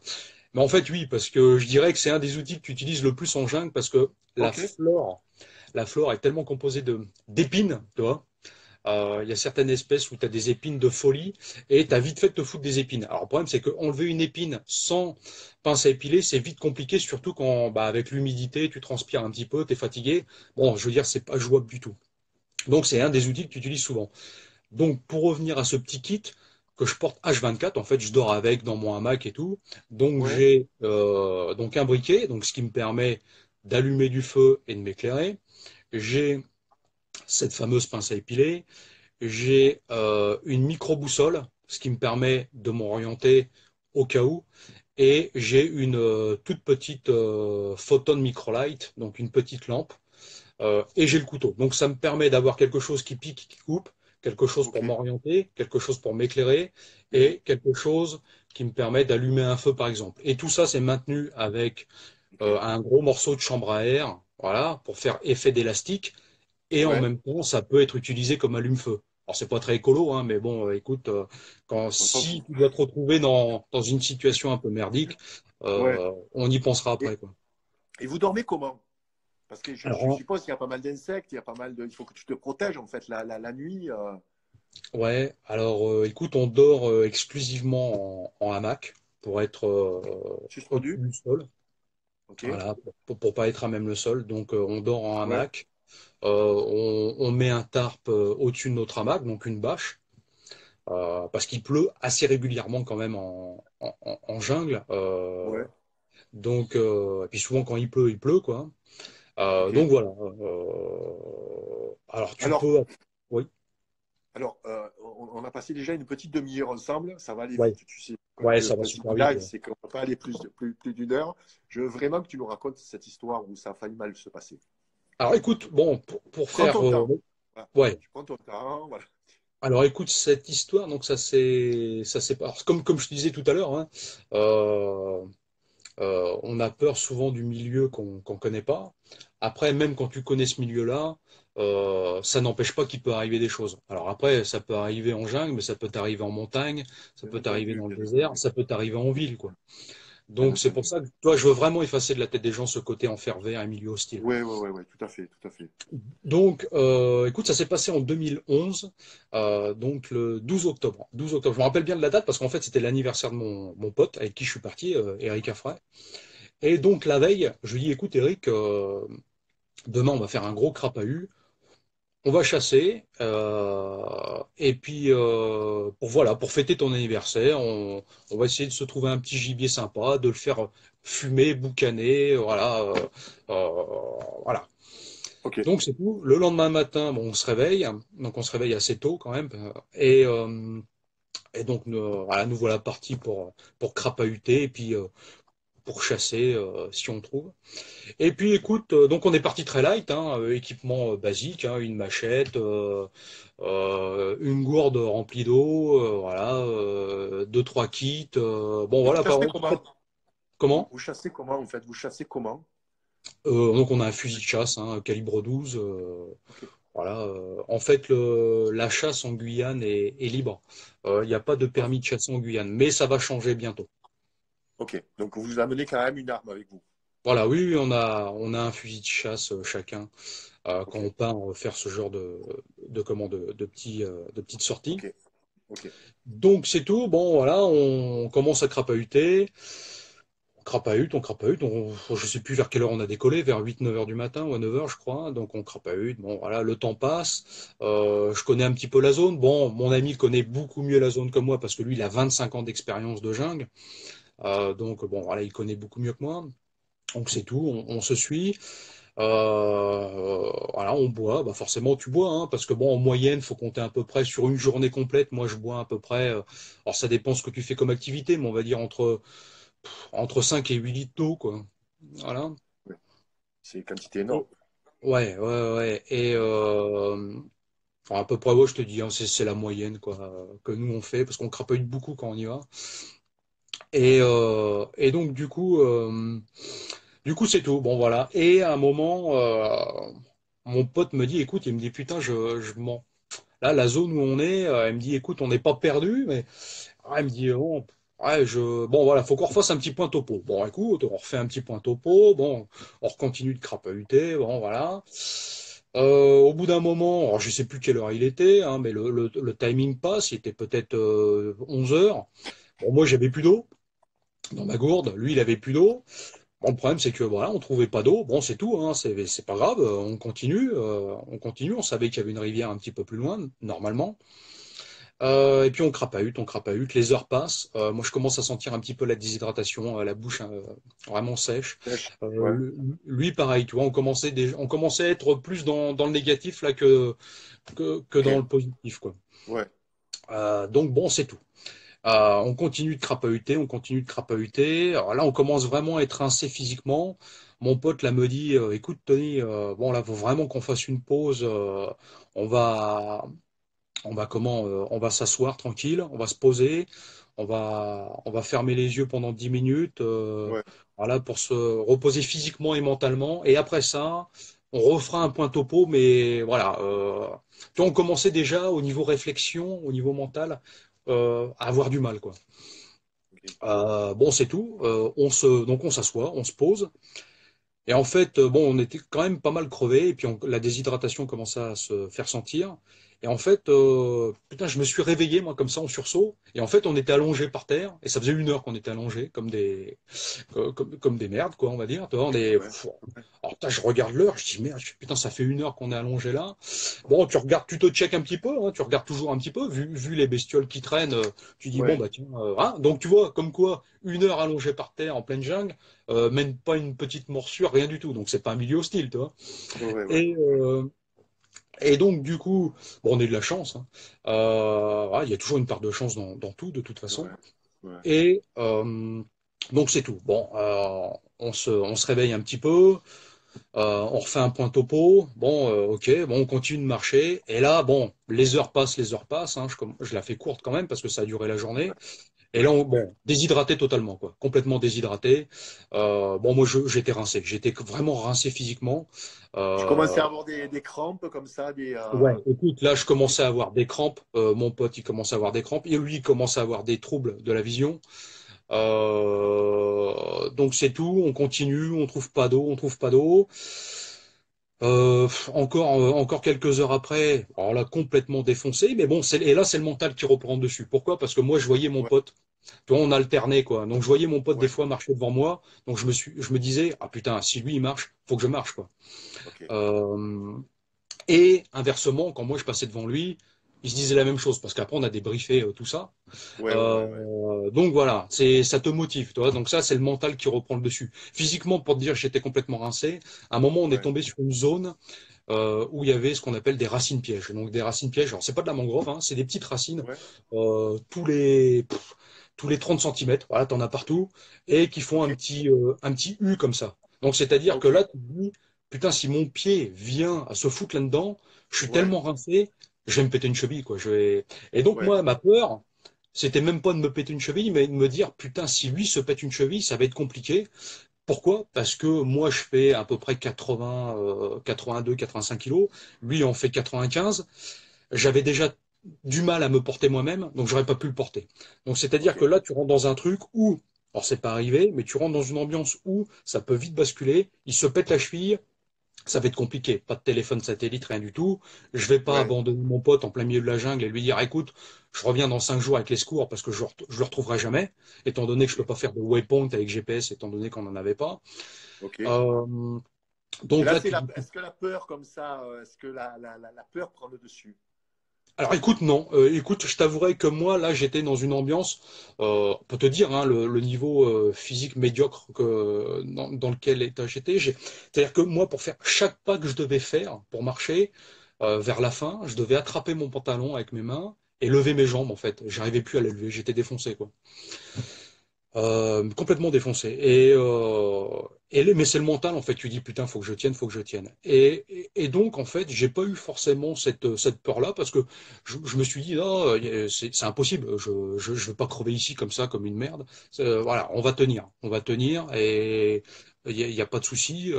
Mais en fait, oui, parce que je dirais que c'est un des outils que tu utilises le plus en jungle parce que la Ok. flore, la flore est tellement composée d'épines, tu vois. Il y a certaines espèces où tu as des épines de folie et tu as vite fait de te foutre des épines. Alors, le problème, c'est qu'enlever une épine sans pince à épiler, c'est vite compliqué, surtout quand, bah, avec l'humidité, tu transpires un petit peu, tu es fatigué. Bon, je veux dire, c'est pas jouable du tout. Donc, c'est un des outils que tu utilises souvent. Donc, pour revenir à ce petit kit que je porte H24, en fait, je dors avec dans mon hamac et tout. Donc, Ouais. j'ai donc un briquet, donc ce qui me permet d'allumer du feu et de m'éclairer. J'ai cette fameuse pince à épiler. J'ai une micro-boussole, ce qui me permet de m'orienter au cas où. Et j'ai une toute petite photon microlight, donc une petite lampe et j'ai le couteau. Donc ça me permet d'avoir quelque chose qui pique, qui coupe, quelque chose Ok. pour m'orienter, quelque chose pour m'éclairer et quelque chose qui me permet d'allumer un feu par exemple. Et tout ça c'est maintenu avec Ok. un gros morceau de chambre à air, voilà, pour faire effet d'élastique. Et en Ouais. même temps ça peut être utilisé comme allume-feu. Alors c'est pas très écolo, hein, mais bon, écoute, On s'en si fout. tu dois te retrouver dans une situation un peu merdique, Ouais. on y pensera Et, après, quoi. et vous dormez comment? Parce que je Alors, suppose qu'il y a pas mal d'insectes, il y a pas mal de. Il faut que tu te protèges en fait la nuit. ouais, alors écoute, on dort exclusivement en hamac pour être au-dessus Suspendu. du sol, Ok. voilà, pour pas être à même le sol. Donc on dort en Ouais. hamac. On met un tarp au-dessus de notre hamac, donc une bâche, parce qu'il pleut assez régulièrement quand même en jungle. Ouais. Et puis souvent quand il pleut quoi. Ok. Donc voilà. Alors tu Alors, peux, oui, on a passé déjà une petite demi-heure ensemble. Ça va aller ouais, vite, tu sais. ouais, Le ça va principe super du vite. live, Ouais. c'est qu'on ne va pas aller plus d'une heure. Je veux vraiment que tu nous racontes cette histoire où ça a failli mal se passer. Alors écoute, bon, pour Prends faire, ton temps. Voilà. ouais. Tu prends ton temps. Voilà. Alors écoute, cette histoire, donc alors, comme je te disais tout à l'heure, hein, euh, on a peur souvent du milieu qu'on connaît pas. Après, même quand tu connais ce milieu-là, ça n'empêche pas qu'il peut arriver des choses. Alors après, ça peut arriver en jungle, mais ça peut t'arriver en montagne, ça Bien peut t'arriver entendu, dans le bien désert, entendu, ça peut t'arriver en ville, quoi. bien Donc c'est pour entendu. ça que toi, je veux vraiment effacer de la tête des gens ce côté enfer vert et milieu hostile. Ouais, tout à fait, tout à fait. Donc, écoute, ça s'est passé en 2011, donc le 12 octobre. 12 octobre. Je me rappelle bien de la date parce qu'en fait, c'était l'anniversaire de mon pote avec qui je suis parti, Eric Affray. Et donc, la veille, je lui dis, écoute, Eric, demain, on va faire un gros crapahut. On va chasser. Et puis, voilà, pour fêter ton anniversaire, on va essayer de se trouver un petit gibier sympa, de le faire fumer, boucaner, voilà. Euh, voilà. Ok. Donc c'est tout. Le lendemain matin, bon, on se réveille, donc on se réveille assez tôt quand même, et donc voilà, nous voilà partis pour crapahuter et puis pour chasser si on trouve. Et puis écoute, donc on est parti très light, hein, équipement basique, hein, une machette, une gourde remplie d'eau, voilà, deux trois kits. Bon Et vous voilà, pas chassez très- comment? comment? Vous chassez comment, en fait? Vous chassez comment? Donc on a un fusil de chasse, hein, calibre 12. Ok. Voilà, en fait, la chasse en Guyane est libre. Il n'y a pas de Oh, permis de chasse en Guyane, mais ça va changer bientôt. ok. Donc vous amenez quand même une arme avec vous. Voilà, oui, oui, on a un fusil de chasse chacun quand Ok. on part faire ce genre de petites sorties. Ok. Ok. Donc c'est tout. Bon, voilà, on commence à crapahuter. On crapahute, je sais plus vers quelle heure on a décollé, vers 8-9 heures du matin ou à 9 heures je crois, donc on crapahute, bon voilà, le temps passe, je connais un petit peu la zone, bon, mon ami connaît beaucoup mieux la zone que moi parce que lui il a 25 ans d'expérience de jungle, donc bon voilà, il connaît beaucoup mieux que moi, donc c'est tout, on se suit, voilà, on boit, bah forcément tu bois, hein, parce que bon, en moyenne, faut compter à peu près sur une journée complète. Moi, je bois à peu près, alors ça dépend ce que tu fais comme activité, mais on va dire entre 5 et 8 litres d'eau, quoi. Voilà. Ouais. C'est une quantité énorme. Et- ouais, ouais, ouais. Et enfin, à peu près, ouais, je te dis, hein, c'est la moyenne, quoi, que nous on fait, parce qu'on crapaille beaucoup quand on y va. Et donc, du coup, c'est tout. Bon, voilà. Et à un moment, mon pote me dit, écoute, il me dit, putain, je mens. Là, la zone où on est, elle me dit, écoute, on n'est pas perdu, mais elle me dit, bon, ouais, bon, voilà, faut qu'on refasse un petit point topo. Bon, écoute, on refait un petit point topo. Bon, on continue de crapahuter. Bon, voilà. Au bout d'un moment, alors je sais plus quelle heure il était, hein, mais le timing passe. Il était peut-être 11 heures. Bon, moi, j'avais plus d'eau dans ma gourde. Lui, il avait plus d'eau. Bon, le problème, c'est que voilà, on trouvait pas d'eau. Bon, c'est tout, hein, c'est pas grave. On continue. On savait qu'il y avait une rivière un petit peu plus loin, normalement. Et puis on crapahute. Les heures passent. Moi, je commence à sentir un petit peu la déshydratation, la bouche vraiment sèche. Sèche. Euh, Ouais. le- Lui, pareil, tu vois, on commençait à être plus dans le négatif là que Ok. dans le positif, quoi. Ouais. Donc bon, c'est tout. On continue de crapahuter, on continue de crapahuter. Alors là, on commence vraiment à être rincé physiquement. Mon pote là me dit, écoute Tony, bon là, faut vraiment qu'on fasse une pause. On va, on va s'asseoir tranquille, on va se poser, on va fermer les yeux pendant 10 minutes, Ouais. voilà, pour se reposer physiquement et mentalement. Et après ça, on refera un point topo, mais voilà. Tu vois, on commençait déjà au niveau réflexion, au niveau mental, à avoir du mal, quoi. Ok. Bon, c'est tout. Donc on s'assoit, on se pose. Et en fait, bon, on était quand même pas mal crevés, et puis la déshydratation commençait à se faire sentir. Et en fait, putain, je me suis réveillé, moi, comme ça, en sursaut. Et en fait, on était allongés par terre, et ça faisait 1 heure qu'on était allongés, comme des merdes, quoi, on va dire. Tu vois, Ouais. Ouais. alors, putain, je regarde l'heure, je dis, merde, putain, ça fait 1 heure qu'on est allongé là. Bon, tu te checkes un petit peu, hein, tu regardes toujours un petit peu, vu les bestioles qui traînent, tu dis, bon, Ouais. bah, tiens, hein. Donc, tu vois, comme quoi, 1 heure allongée par terre en pleine jungle, même pas une petite morsure, rien du tout. Donc, c'est pas un milieu hostile, tu vois. Ouais. Ouais. Ouais. Et, euh, et donc, du coup, bon, on est de la chance, hein. Ouais, il y a toujours une part de chance dans tout, de toute façon. Ouais. Ouais. Et donc, c'est tout. Bon, on se réveille un petit peu. On refait un point topo. Bon, ok, bon, on continue de marcher. Et là, bon, les heures passent, hein. Je la fais courte quand même parce que ça a duré la journée. Et là, Ouais. bon, déshydraté totalement, quoi, complètement déshydraté. Bon, moi, j'étais rincé, j'étais vraiment rincé physiquement. Tu Euh, commençais à avoir des crampes comme ça, ouais, écoute, là, je des- commençais à avoir des crampes. Mon pote, il commençait à avoir des crampes. Et lui, il commençait à avoir des troubles de la vision. Donc c'est tout, on continue, on trouve pas d'eau, on trouve pas d'eau. Encore quelques heures après, alors là complètement défoncé, mais bon, et là c'est le mental qui reprend dessus. Pourquoi? Parce que moi je voyais mon Ouais. pote, tu vois, on alternait quoi. Donc je voyais mon pote des Ouais. fois marcher devant moi, donc je me disais ah putain si lui il marche, faut que je marche quoi. Ok. Euh, et inversement, quand moi je passais devant lui, il se disait la même chose parce qu'après on a débriefé tout ça. Ouais. Ouais. Ouais. Ouais. Donc voilà, ça te motive, toi. Donc ça, c'est le mental qui reprend le dessus. Physiquement, pour te dire, j'étais complètement rincé. À un moment, on est Ouais. tombé sur une zone où il y avait ce qu'on appelle des racines pièges. Donc des racines pièges. Alors c'est pas de la mangrove, hein, c'est des petites racines Ouais. euh, tous les 30 centimètres. Voilà, t'en as partout et qui font Ok. un petit U comme ça. Donc c'est-à-dire que Ok. là, tu te dis, putain, si mon pied vient à se foutre là-dedans, je suis Ouais. tellement rincé, je vais me péter une cheville, quoi. Et donc Ouais. moi, ma peur. C'était même pas de me péter une cheville, mais de me dire, putain, si lui se pète une cheville, ça va être compliqué. Pourquoi? Parce que moi, je fais à peu près 82, 85 kilos. Lui en fait 95. J'avais déjà du mal à me porter moi-même, donc j'aurais pas pu le porter. Donc c'est-à-dire Ok. que là, tu rentres dans un truc où, alors c'est pas arrivé, mais tu rentres dans une ambiance où ça peut vite basculer. Il se pète la cheville, ça va être compliqué. Pas de téléphone satellite, rien du tout. Je vais pas Ouais, abandonner mon pote en plein milieu de la jungle et lui dire, écoute, je reviens dans 5 jours avec les secours parce que je le retrouverai jamais, étant donné que je ok, peux pas faire de waypoint avec GPS, étant donné qu'on n'en avait pas. ok. Euh, Et donc là, là, tu dis, est-ce que la peur comme ça, est-ce que la peur prend le dessus? alors écoute, non. Écoute, je t'avouerai que moi, là, j'étais dans une ambiance, pour te dire, hein, le niveau physique médiocre dans lequel j'étais. C'est-à-dire que moi, pour faire chaque pas que je devais faire pour marcher vers la fin, je devais attraper mon pantalon avec mes mains et lever mes jambes, en fait. J'arrivais plus à les lever, j'étais défoncé, quoi. Complètement défoncé. Mais c'est le mental, en fait. Tu dis, putain, faut que je tienne, faut que je tienne. Et donc, en fait, j'ai pas eu forcément cette peur-là parce que je me suis dit, non, c'est impossible. Je veux pas crever ici comme ça, comme une merde. Voilà, on va tenir et y a pas de souci.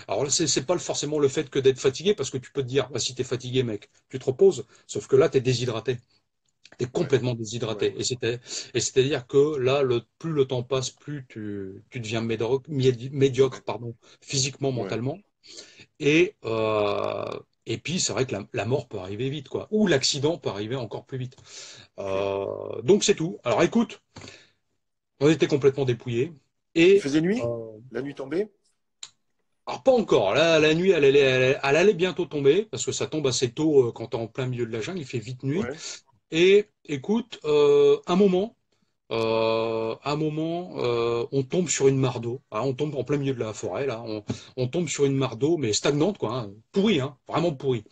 Alors là, c'est pas forcément le fait que d'être fatigué parce que tu peux te dire, bah, si t'es fatigué, mec, tu te reposes. Sauf que là, t'es déshydraté. T'es Ouais, complètement ouais, déshydraté. ouais. Et c'est-à-dire que là, plus le temps passe, plus tu deviens médiocre, Ouais, pardon, physiquement, ouais. mentalement. Et, euh, et puis, c'est vrai que la mort peut arriver vite, quoi. Ou l'accident peut arriver encore plus vite. Ok. Donc, c'est tout. Alors, écoute, on était complètement dépouillés. Il Et, faisait nuit? euh, La nuit tombée? alors, pas encore. Là, la nuit, elle allait bientôt tomber, parce que ça tombe assez tôt quand t'es en plein milieu de la jungle. Il fait vite nuit. Ouais, Et écoute, un moment, on tombe sur une mare d'eau. Ah, on tombe en plein milieu de la forêt, là. On tombe sur une mare d'eau, mais stagnante, quoi. Pourrie, hein, vraiment pourrie.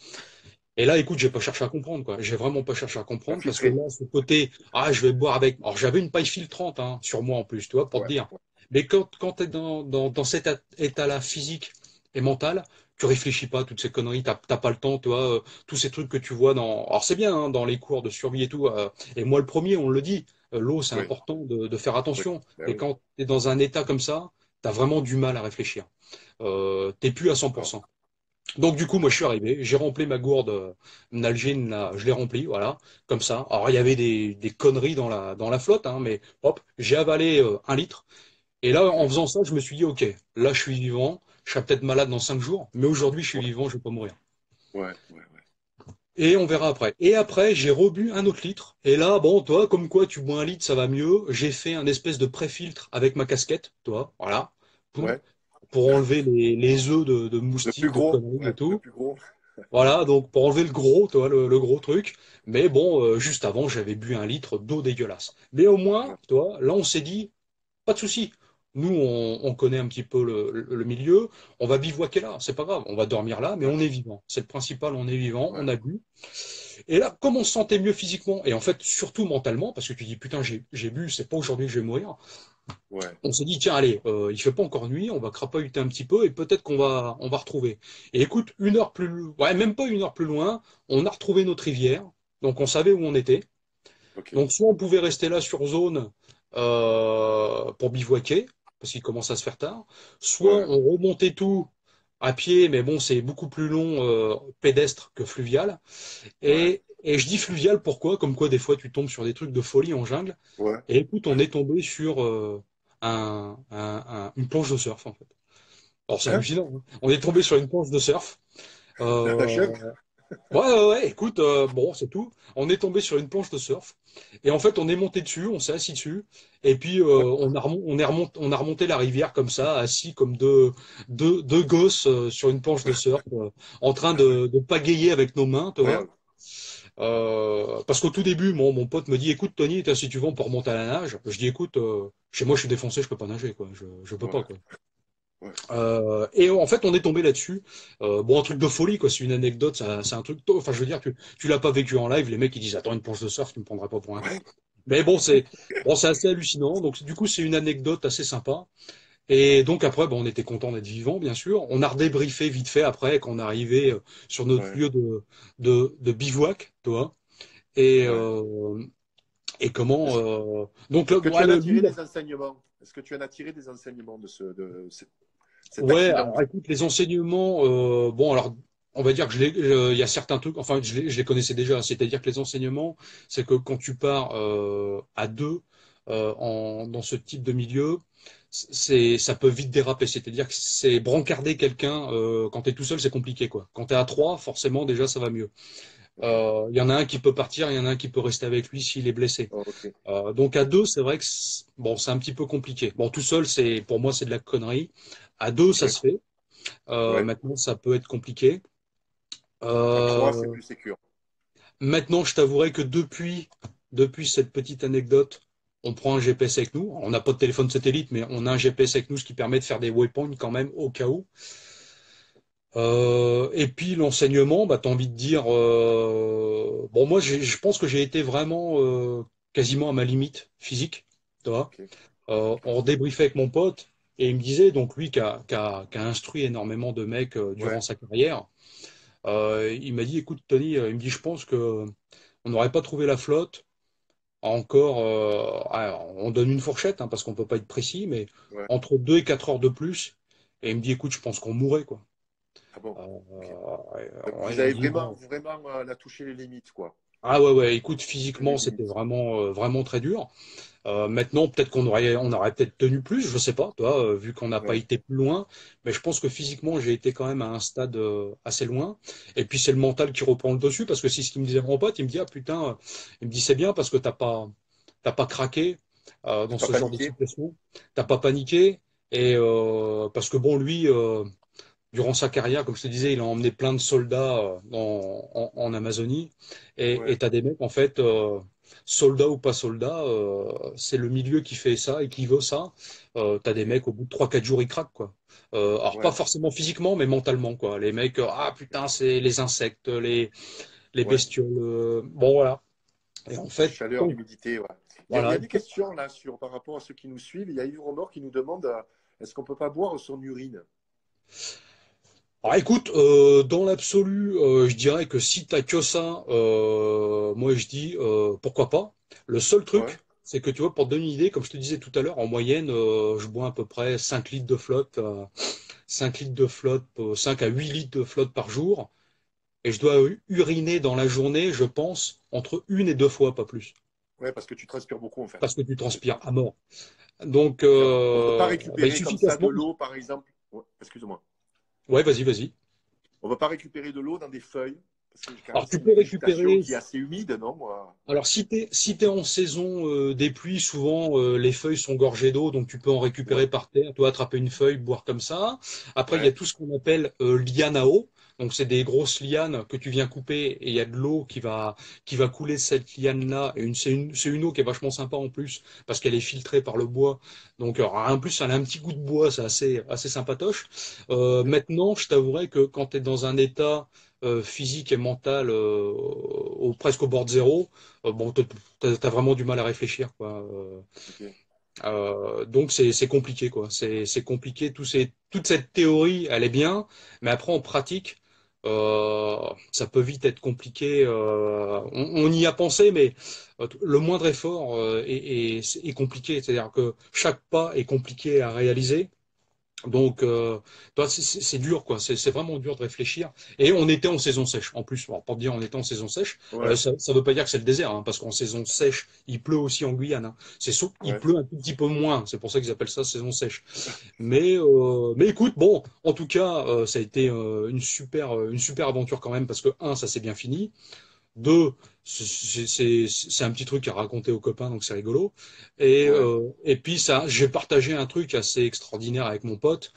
Et là, écoute, j'ai pas cherché à comprendre, quoi. J'ai vraiment pas cherché à comprendre parce que infiltré. là, ce côté, ah, je vais boire avec. Alors, j'avais une paille filtrante, hein, sur moi en plus, tu vois, pour te Ouais, dire. ouais, Mais quand tu es dans cet état-là physique et mental, tu réfléchis pas à toutes ces conneries, t'as pas le temps, tu vois, tous ces trucs que tu vois dans. Alors, c'est bien, hein, dans les cours de survie et tout. Et moi, le premier, on le dit, l'eau, c'est ouais, important de faire ouais. attention. Ben Et oui, quand tu es dans un état comme ça, tu as vraiment du mal à réfléchir. T'es plus à d'accord. 100%. Donc du coup, moi je suis arrivé, j'ai rempli ma gourde Nalgene, là, je l'ai remplie, voilà, comme ça. Alors il y avait des conneries dans la flotte, hein, mais hop, j'ai avalé 1 litre. Et là, en Ouais, faisant ça, je me suis dit, ok, là je suis vivant, je serai peut-être malade dans 5 jours, mais aujourd'hui je suis ouais, vivant, je vais pas mourir. ouais, ouais, ouais. Et on verra après. Et après, j'ai rebu 1 autre litre. Et là, bon, toi, comme quoi tu bois 1 litre, ça va mieux. J'ai fait un espèce de pré-filtre avec ma casquette, toi, voilà, Poum, Ouais. pour enlever les œufs de Le moustiques, plus de gros, conneries et ouais, le tout. plus gros. Voilà, donc pour enlever le gros, tu vois, le gros truc. Mais bon, juste avant, j'avais bu 1 litre d'eau dégueulasse. Mais au moins, Ouais, tu vois, là, on s'est dit, pas de souci. Nous, on connaît un petit peu le milieu. On va bivouaquer là, c'est pas grave. On va dormir là, mais ouais, on est vivant. C'est le principal, on est vivant, ouais, on a bu. Et là, comme on se sentait mieux physiquement, et en fait, surtout mentalement, parce que tu dis, putain, j'ai bu, c'est pas aujourd'hui que je vais mourir. ouais, On s'est dit, tiens, allez, il fait pas encore nuit, on va crapahuter un petit peu et peut-être on va retrouver. Et écoute, 1 heure ouais, même pas 1 heure plus loin, on a retrouvé notre rivière, donc on savait où on était. ok. Donc soit on pouvait rester là sur zone pour bivouaquer, parce qu'il commence à se faire tard, soit Ouais, on remontait tout à pied, mais bon, c'est beaucoup plus long pédestre que fluvial. ouais, Et je dis fluvial pourquoi? Comme quoi des fois tu tombes sur des trucs de folie en jungle. ouais. Et écoute, on est tombé sur une planche de surf, en fait. Alors, c'est Hein? hallucinant, hein. On est tombé sur une planche de surf. Dans la Euh, jungle? ouais, écoute, bon, c'est tout. On est tombé sur une planche de surf. Et en fait, on est monté dessus, on s'est assis dessus. Et puis, Ouais, on a remonté la rivière comme ça, assis comme deux gosses sur une planche de surf, en train ah ouais, de pagayer avec nos mains, tu vois. incroyable. Parce qu'au tout début, mon pote me dit, écoute, Tony, si tu veux, on peut remonter à la nage. Je dis, écoute, chez moi, je suis défoncé, je peux pas nager, quoi. Je peux pas, Ouais, quoi. ouais, Et en fait, on est tombé là-dessus. Bon, un truc de folie, quoi. C'est une anecdote, c'est un truc. Enfin, je veux dire, tu l'as pas vécu en live. Les mecs, ils disent, attends, une planche de surf, tu me prendrais pas pour un ouais, con. Mais bon, c'est assez hallucinant. Donc, du coup, c'est une anecdote assez sympa. Et donc après, bon, on était content d'être vivant, bien sûr. On a redébriefé vite fait après, quand on est arrivé sur notre ouais, lieu de bivouac, tu vois. Et, ouais. euh, et comment Est-ce donc est-ce que tu en as lui, tiré des enseignements? Est-ce que tu en as tiré des enseignements de cet ouais, accident? alors écoute, les enseignements, bon alors on va dire que il y a certains trucs, enfin je les connaissais déjà, c'est-à-dire que les enseignements, c'est que quand tu pars à deux dans ce type de milieu, ça peut vite déraper. C'est-à-dire que c'est brancarder quelqu'un quand tu es tout seul, c'est compliqué, quoi. Quand tu es à trois, forcément, déjà, ça va mieux. Ok. Il y en a un qui peut partir, il y en a un qui peut rester avec lui s'il est blessé. Ok. Donc à deux, c'est vrai que bon, c'est un petit peu compliqué. Bon, tout seul, pour moi, c'est de la connerie. À deux, Ok. ça se fait. Ouais. Maintenant, ça peut être compliqué. À trois, c'est Euh, plus sécure. Maintenant, je t'avouerai que depuis cette petite anecdote, on prend un GPS avec nous. On n'a pas de téléphone satellite, mais on a un GPS avec nous, ce qui permet de faire des waypoints quand même au cas où. Et puis l'enseignement, bah, t'as envie de dire, bon, moi, je pense que j'ai été vraiment quasiment à ma limite physique, tu vois. Ok. On débriefait avec mon pote et il me disait, donc lui qui a instruit énormément de mecs durant Ouais. sa carrière, il m'a dit, écoute Tony, il me dit, je pense que on n'aurait pas trouvé la flotte encore, alors, on donne une fourchette hein, parce qu'on peut pas être précis, mais Ouais. entre 2 et 4 heures de plus. Et il me dit, écoute, je pense qu'on mourrait quoi. Ah bon. Ok. Donc Ouais, vous il me avez dit, vraiment, bon. vraiment là, touché les limites, quoi. Ah ouais, ouais, écoute, Touché les physiquement, c'était limites. vraiment très dur. Maintenant, peut-être qu'on aurait peut-être tenu plus, je sais pas, toi, vu qu'on n'a pas Ouais. été plus loin. Mais je pense que physiquement, j'ai été quand même à un stade assez loin. Et puis c'est le mental qui reprend le dessus, parce que c'est ce qu'il me disait mon pote. Il me dit, ah putain, il me dit c'est bien parce que t'as pas craqué T'as dans pas ce genre de paniqué? situation. T'as pas paniqué. Et parce que bon, lui, durant sa carrière, comme je te disais, il a emmené plein de soldats en Amazonie. Et Ouais. t'as des mecs, en fait, soldats ou pas soldats, c'est le milieu qui fait ça et qui veut ça. T'as des Ok. mecs, au bout de 3 4 jours, ils craquent, quoi. Alors, pas Ouais. forcément physiquement, mais mentalement, quoi. Les mecs, ah putain, c'est les insectes, les Ouais. bestioles. Bon, voilà. Et en La fait, chaleur, donc, l'humidité, ouais. Il y a voilà. des questions là par rapport à ceux qui nous suivent. Il y a Yves Romor qui nous demande est-ce qu'on peut pas boire son urine? Alors écoute, dans l'absolu, je dirais que si t'as que ça, moi je dis pourquoi pas. Le seul Ouais. truc, c'est que tu vois, pour te donner une idée, comme je te disais tout à l'heure, en moyenne, je bois à peu près 5 litres de flotte, 5 litres de flotte, 5 à 8 litres de flotte par jour, et je dois uriner dans la journée, je pense, entre une et deux fois, pas plus, Ouais, parce que tu transpires beaucoup en fait. parce que tu C'est transpires ça? à mort. Donc, D'accord. On peut pas bah, il récupérer suffit comme qu'à ça ce de moment. l'eau, par exemple. Ouais, excuse-moi. Ouais, vas-y, vas-y. On peut pas récupérer de l'eau dans des feuilles, parce que quand même Alors tu c'est une peux végétation récupérer. qui est assez humide, non, moi? Ouais. Alors, si t'es en saison des pluies, souvent les feuilles sont gorgées d'eau, donc tu peux en récupérer Ouais. par terre. Tu peux attraper une feuille, boire comme ça. Après, il y a Ouais. tout ce qu'on appelle liane à eau. Donc, c'est des grosses lianes que tu viens couper et il y a de l'eau qui va couler de cette liane-là. Et c'est une eau qui est vachement sympa en plus parce qu'elle est filtrée par le bois. Donc, en plus, elle a un petit goût de bois, c'est assez sympatoche. Ok. Maintenant, je t'avouerais que quand tu es dans un état physique et mental presque au bord de zéro, bon, t'as vraiment du mal à réfléchir, quoi. Ok. Donc c'est compliqué, quoi. C'est compliqué. Toute cette théorie, elle est bien, mais après en pratique, ça peut vite être compliqué. On y a pensé, mais le moindre effort est compliqué. C'est-à-dire que chaque pas est compliqué à réaliser. Donc, toi, c'est dur, quoi. C'est vraiment dur de réfléchir. Et on était en saison sèche, en plus. Alors, pour te dire, on était en saison sèche. Ouais. Ça veut pas dire que c'est le désert, hein, parce qu'en saison sèche, il pleut aussi en Guyane. Hein. Il Ouais. pleut un tout petit peu moins. C'est pour ça qu'ils appellent ça saison sèche. Mais écoute, bon, en tout cas, ça a été une super aventure quand même, parce que un, ça s'est bien fini. Deux, c'est un petit truc à raconter aux copains, donc c'est rigolo. Et, Ouais. euh, et puis ça, j'ai partagé un truc assez extraordinaire avec mon pote.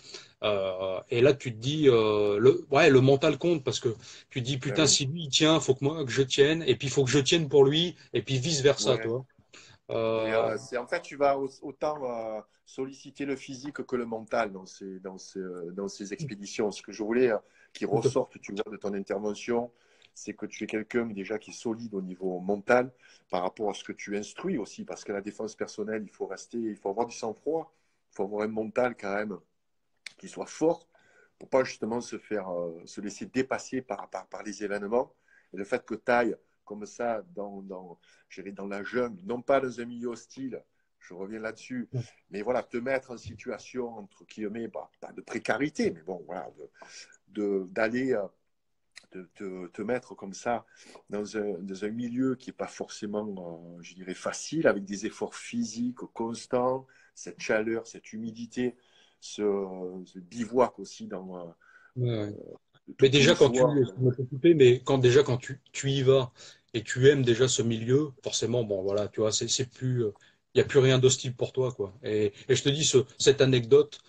Et là, tu te dis, ouais, le mental compte parce que tu te dis, Ben putain, oui. si lui il tient, faut que moi que je tienne, et puis il faut que je tienne pour lui, et puis vice versa, Ouais. toi. Et Euh, c'est en fait, tu vas autant solliciter le physique que le mental dans ces expéditions. Ce que je voulais qui tout à fait. ressorte, tu vois, de ton intervention, c'est que tu es quelqu'un déjà qui est solide au niveau mental par rapport à ce que tu instruis aussi, parce que la défense personnelle, il faut avoir du sang-froid, il faut avoir un mental quand même qui soit fort pour pas justement se laisser dépasser par les événements. Et le fait que tu ailles comme ça dans la jungle, non pas dans un milieu hostile, je reviens là-dessus, mais voilà, te mettre en situation, entre guillemets, bah, pas de précarité, mais bon, voilà, d'aller te mettre comme ça dans un milieu qui n'est pas forcément, je dirais, facile, avec des efforts physiques constants, cette chaleur, cette humidité, ce bivouac aussi dans Ouais. Mais tous déjà les quand soirs. je me fais couper, mais quand tu y vas et tu aimes déjà ce milieu, forcément, bon voilà, tu vois, c'est plus, il y a plus rien d'hostile pour toi, quoi. Et je te dis, cette anecdote,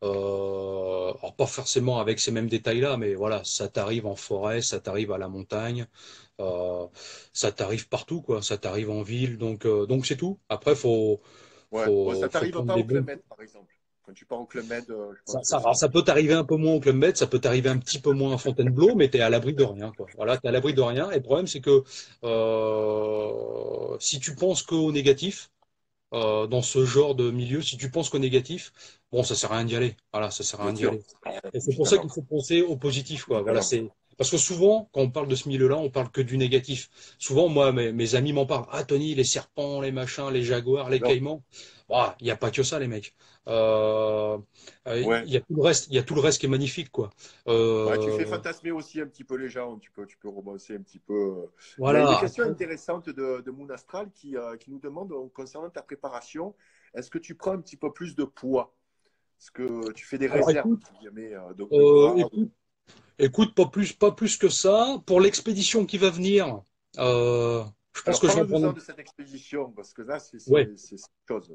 alors pas forcément avec ces mêmes détails-là, mais voilà, ça t'arrive en forêt, ça t'arrive à la montagne, euh, ça t'arrive partout, quoi. Ça t'arrive en ville, donc c'est tout. Après, Ouais. Bon, ça faut t'arrive prendre pas des au Club bons. Med, par exemple. Quand tu pars au Club Med, je Ça, pense que ça, alors, c'est. ça peut t'arriver un peu moins au Club Med, ça peut t'arriver un petit peu moins à Fontainebleau, mais tu es à l'abri de rien, quoi. Voilà, tu es à l'abri de rien. Et le problème, c'est que si tu penses qu'au négatif, dans ce genre de milieu, si tu penses qu'au négatif, bon, ça sert à rien d'y aller. Voilà, ça sert à Bien rien d'y sûr, aller. Et c'est pour ça évidemment. qu'il faut penser au positif, quoi. Voilà, Évidemment. c'est parce que souvent, quand on parle de ce milieu-là, on parle que du négatif. Souvent, moi, mes amis m'en parlent. Ah, Tony, les serpents, les machins, les jaguars, les Non. caïmans. Bah, il n'y a pas que ça, les mecs. Euh, il Ouais. y a tout le reste, il y a tout le reste qui est magnifique, quoi. Ouais, tu fais Euh, fantasmer aussi un petit peu les gens, tu peux romancer un petit peu. Il y a une voilà. question intéressante de Moon Astral qui nous demande concernant ta préparation, est-ce que tu prends un petit peu plus de poids? Est-ce que tu fais des Alors, réserves, écoute, entre guillemets, de gras? écoute, écoute, pas plus que ça. Pour l'expédition qui va venir, je pense Alors, que je vais en prendre. parle-nous-en de cette expédition, parce que là, Ouais. c'est chose.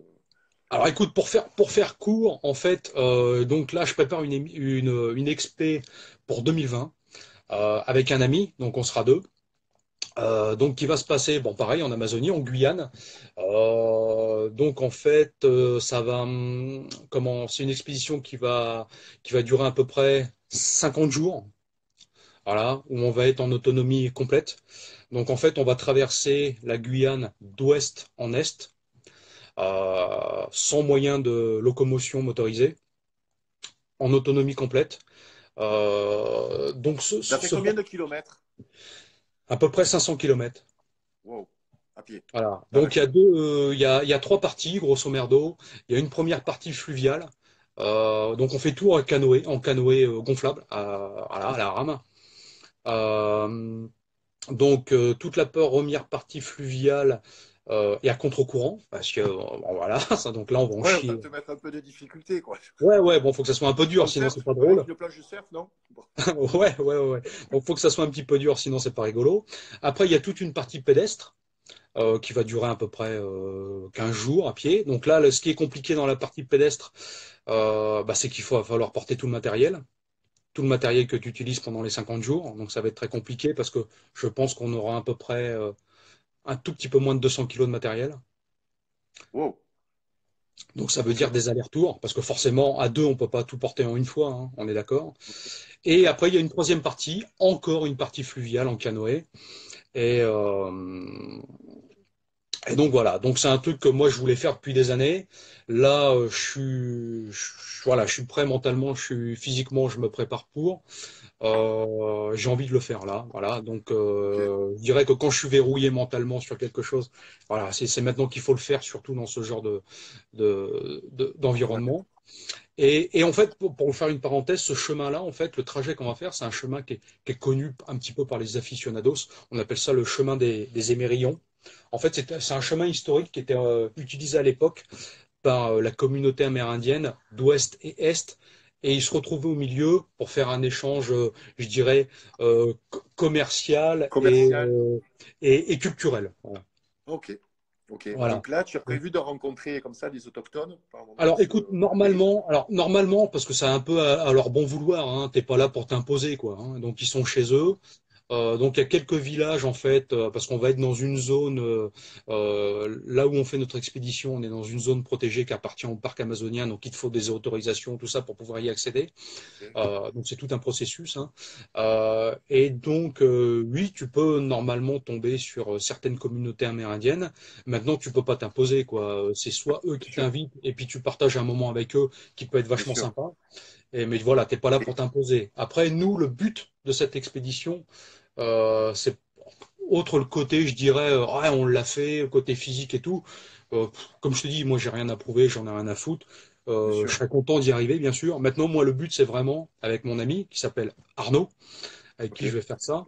Alors écoute, pour faire court, en fait, donc là, je prépare une expé pour 2020 avec un ami, donc on sera deux. Donc qui va se passer, bon pareil, en Amazonie, en Guyane. Donc en fait, ça va, comment, c'est une expédition qui va durer à peu près 50 jours, voilà, où on va être en autonomie complète. Donc en fait, on va traverser la Guyane d'ouest en est, sans moyen de locomotion motorisée, en autonomie complète. Donc Ça fait combien de kilomètres? à peu près 500 kilomètres. Wow, à pied, Voilà. dans la Donc il y a jungle. il y a trois parties, grosso merdo. Il y a une première partie fluviale. Donc on fait tout en canoë gonflable, voilà, à la rame. Euh, toute la première partie fluviale est à contre-courant, parce que bon, voilà, ça, donc là on va en Ouais, on va chier. te mettre un peu de difficulté, quoi. Ouais, bon, faut que ça soit un peu dur, En sinon surf, c'est pas avec drôle. une planche de surf, non? Bon. Ouais. Donc faut que ça soit un petit peu dur, sinon c'est pas rigolo. Après, il y a toute une partie pédestre qui va durer à peu près 15 jours à pied. Donc là, ce qui est compliqué dans la partie pédestre, c'est va falloir porter tout le matériel que tu utilises pendant les 50 jours. Donc ça va être très compliqué parce que je pense qu'on aura à peu près un tout petit peu moins de 200 kilos de matériel. Wow, Donc ça veut ok, dire des allers-retours, parce que forcément, à deux, on peut pas tout porter en une fois, hein, on est d'accord. ok. Et après, il y a une troisième partie, encore une partie fluviale en canoë. Et, euh, et donc voilà, donc c'est un truc que moi je voulais faire depuis des années. Là, voilà, je suis prêt mentalement, je suis physiquement, je me prépare pour. J'ai envie de le faire là, voilà. Donc Ok. je dirais que quand je suis verrouillé mentalement sur quelque chose, voilà, c'est maintenant qu'il faut le faire, surtout dans ce genre Ouais. d'environnement. Et en fait, pour vous faire une parenthèse, ce chemin-là, en fait, le trajet qu'on va faire, c'est un chemin qui est connu un petit peu par les aficionados. On appelle ça le chemin des Émerillons. En fait, c'est un chemin historique qui était utilisé à l'époque par la communauté amérindienne d'Ouest et Est. Et ils se retrouvaient au milieu pour faire un échange, je dirais, commercial Commercial. et culturel. Voilà. Ok. Ok. Voilà. Donc là, tu as prévu de rencontrer comme ça des autochtones par moment Alors écoute, et- normalement, parce que c'est un peu à leur bon vouloir, hein, t'es pas là pour t'imposer, quoi. Hein. Donc ils sont chez eux. Donc il y a quelques villages en fait, parce qu'on va être dans une zone, là où on fait notre expédition, on est dans une zone protégée qui appartient au parc amazonien, donc il te faut des autorisations, tout ça pour pouvoir y accéder. Ok. Donc c'est tout un processus. Hein. Et donc oui, tu peux normalement tomber sur certaines communautés amérindiennes. Maintenant, tu peux pas t'imposer quoi. C'est soit eux Bien qui sûr. t'invitent et puis tu partages un moment avec eux qui peut être Bien vachement sûr. sympa. Mais voilà, t'es pas là Et- pour t'imposer. Après, nous, le but de cette expédition, c'est autre le côté, je dirais, ouais, on l'a fait, le côté physique et tout. Comme je te dis, moi, j'ai rien à prouver, j'en ai rien à foutre. Bien Je sûr. serais content d'y arriver, bien sûr. Maintenant, moi, le but, c'est vraiment, avec mon ami qui s'appelle Arnaud, avec Ok. qui je vais faire ça.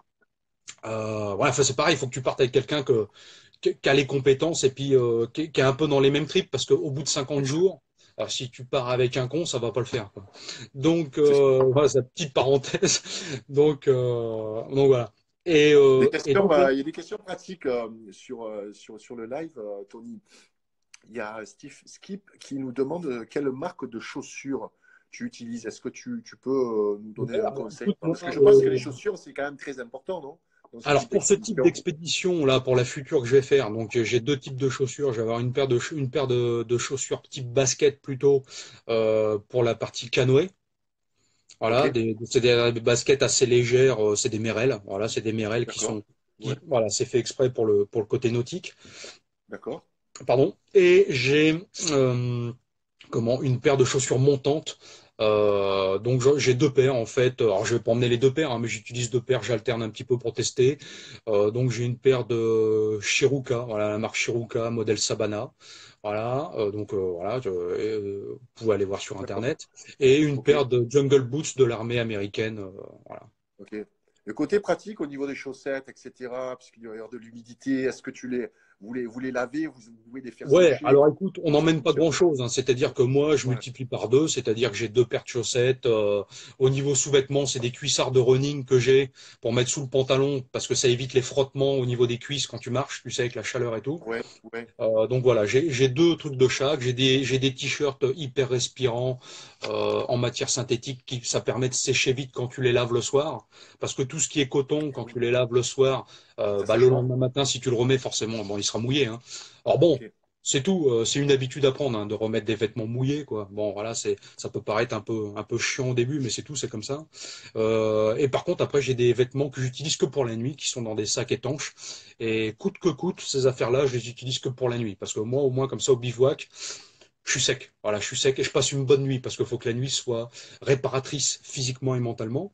Ouais, enfin, c'est pareil, il faut que tu partes avec qui a les compétences et puis qui est un peu dans les mêmes tripes, parce qu'au bout de Bien 50 sûr. jours, Alors, si tu pars avec un con, ça va pas le faire, quoi. Donc, C'est ça. voilà, c'est la petite parenthèse. Donc voilà. Des Et questions, donc là, il y a des questions pratiques sur le live, Tony. Il y a Steve Skip qui nous demande quelle marque de chaussures tu utilises. Est-ce que tu peux nous donner ouais, un alors, conseil? écoute, moi, Parce que je pense que les chaussures, c'est quand même très important, non? Dans ce alors type pour ce type d'expédition. d'expédition là, pour la future que je vais faire, donc j'ai deux types de chaussures. Je vais avoir une paire de chaussures type basket plutôt pour la partie canoë. Ok, Voilà, c'est des baskets assez légères, c'est des Merrell. Voilà, c'est des Merrell d'accord. Ouais, voilà, c'est fait exprès pour le côté nautique. d'accord. Pardon. Et j'ai une paire de chaussures montantes. Donc j'ai deux paires en fait. Alors je vais pas emmener les deux paires, hein, mais j'utilise deux paires, j'alterne un petit peu pour tester. Donc j'ai une paire de Shiruka, voilà la marque Shiruka, modèle Sabana. Voilà, voilà, vous pouvez aller voir sur D'accord. internet. Et une Ok. paire de Jungle Boots de l'armée américaine. Voilà. Ok. Le côté pratique au niveau des chaussettes, etc., puisqu'il va y avoir de l'humidité, est-ce que vous les lavez, vous pouvez les faire Ouais, sécher? alors écoute, on Comment ça n'emmène pas fonctionne? grand-chose, hein. C'est-à-dire que moi, je Ouais, multiplie par deux, c'est-à-dire que j'ai deux paires de chaussettes. Au niveau sous-vêtements, c'est des cuissards de running que j'ai pour mettre sous le pantalon parce que ça évite les frottements au niveau des cuisses quand tu marches, tu sais, avec la chaleur et tout. ouais, ouais. Donc voilà, j'ai deux trucs de chaque. J'ai des t-shirts hyper respirants en matière synthétique qui ça permet de sécher vite quand tu les laves le soir. Parce que tout ce qui est coton, Ah quand oui, tu les laves le soir, ça bah, le sèche pas. lendemain matin, si tu le remets, forcément, bon, il sera mouillé, hein. Alors bon, Ok. c'est tout. C'est une habitude à prendre, hein, de remettre des vêtements mouillés, quoi. Bon, voilà, ça peut paraître un peu chiant au début, mais c'est tout, c'est comme ça. Et par contre, après, j'ai des vêtements que j'utilise que pour la nuit, qui sont dans des sacs étanches. Et coûte que coûte, ces affaires-là, je les utilise que pour la nuit. Parce que moi, au moins, comme ça, au bivouac, je suis sec. Voilà, je suis sec et je passe une bonne nuit parce qu'il faut que la nuit soit réparatrice physiquement et mentalement.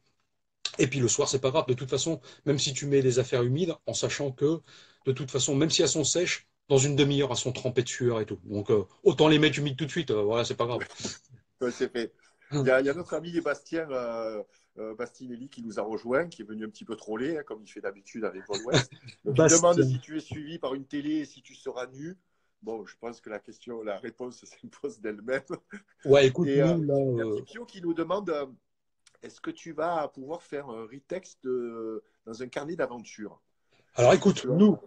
Et puis le soir, c'est pas grave. De toute façon, même si tu mets des affaires humides, en sachant que, de toute façon, même si elles sont sèches, dans une demi-heure, elles sont trempées de sueur et tout. Donc, autant les mettre humides tout de suite. Voilà, c'est pas grave. Ouais, c'est fait. Il y a notre ami Bastien Bastinelli qui nous a rejoint, qui est venu un petit peu troller, hein, comme il fait d'habitude avec Vol West. Donc il demande Bastien. si tu es suivi par une télé et si tu seras nu. Bon, je pense que la réponse s'impose d'elle-même. Ouais, écoute, Et nous, là, il y a Tipio qui nous demande est-ce que tu vas pouvoir faire un retexte dans un carnet d'aventure? alors Est-ce que écoute, tu as. nous,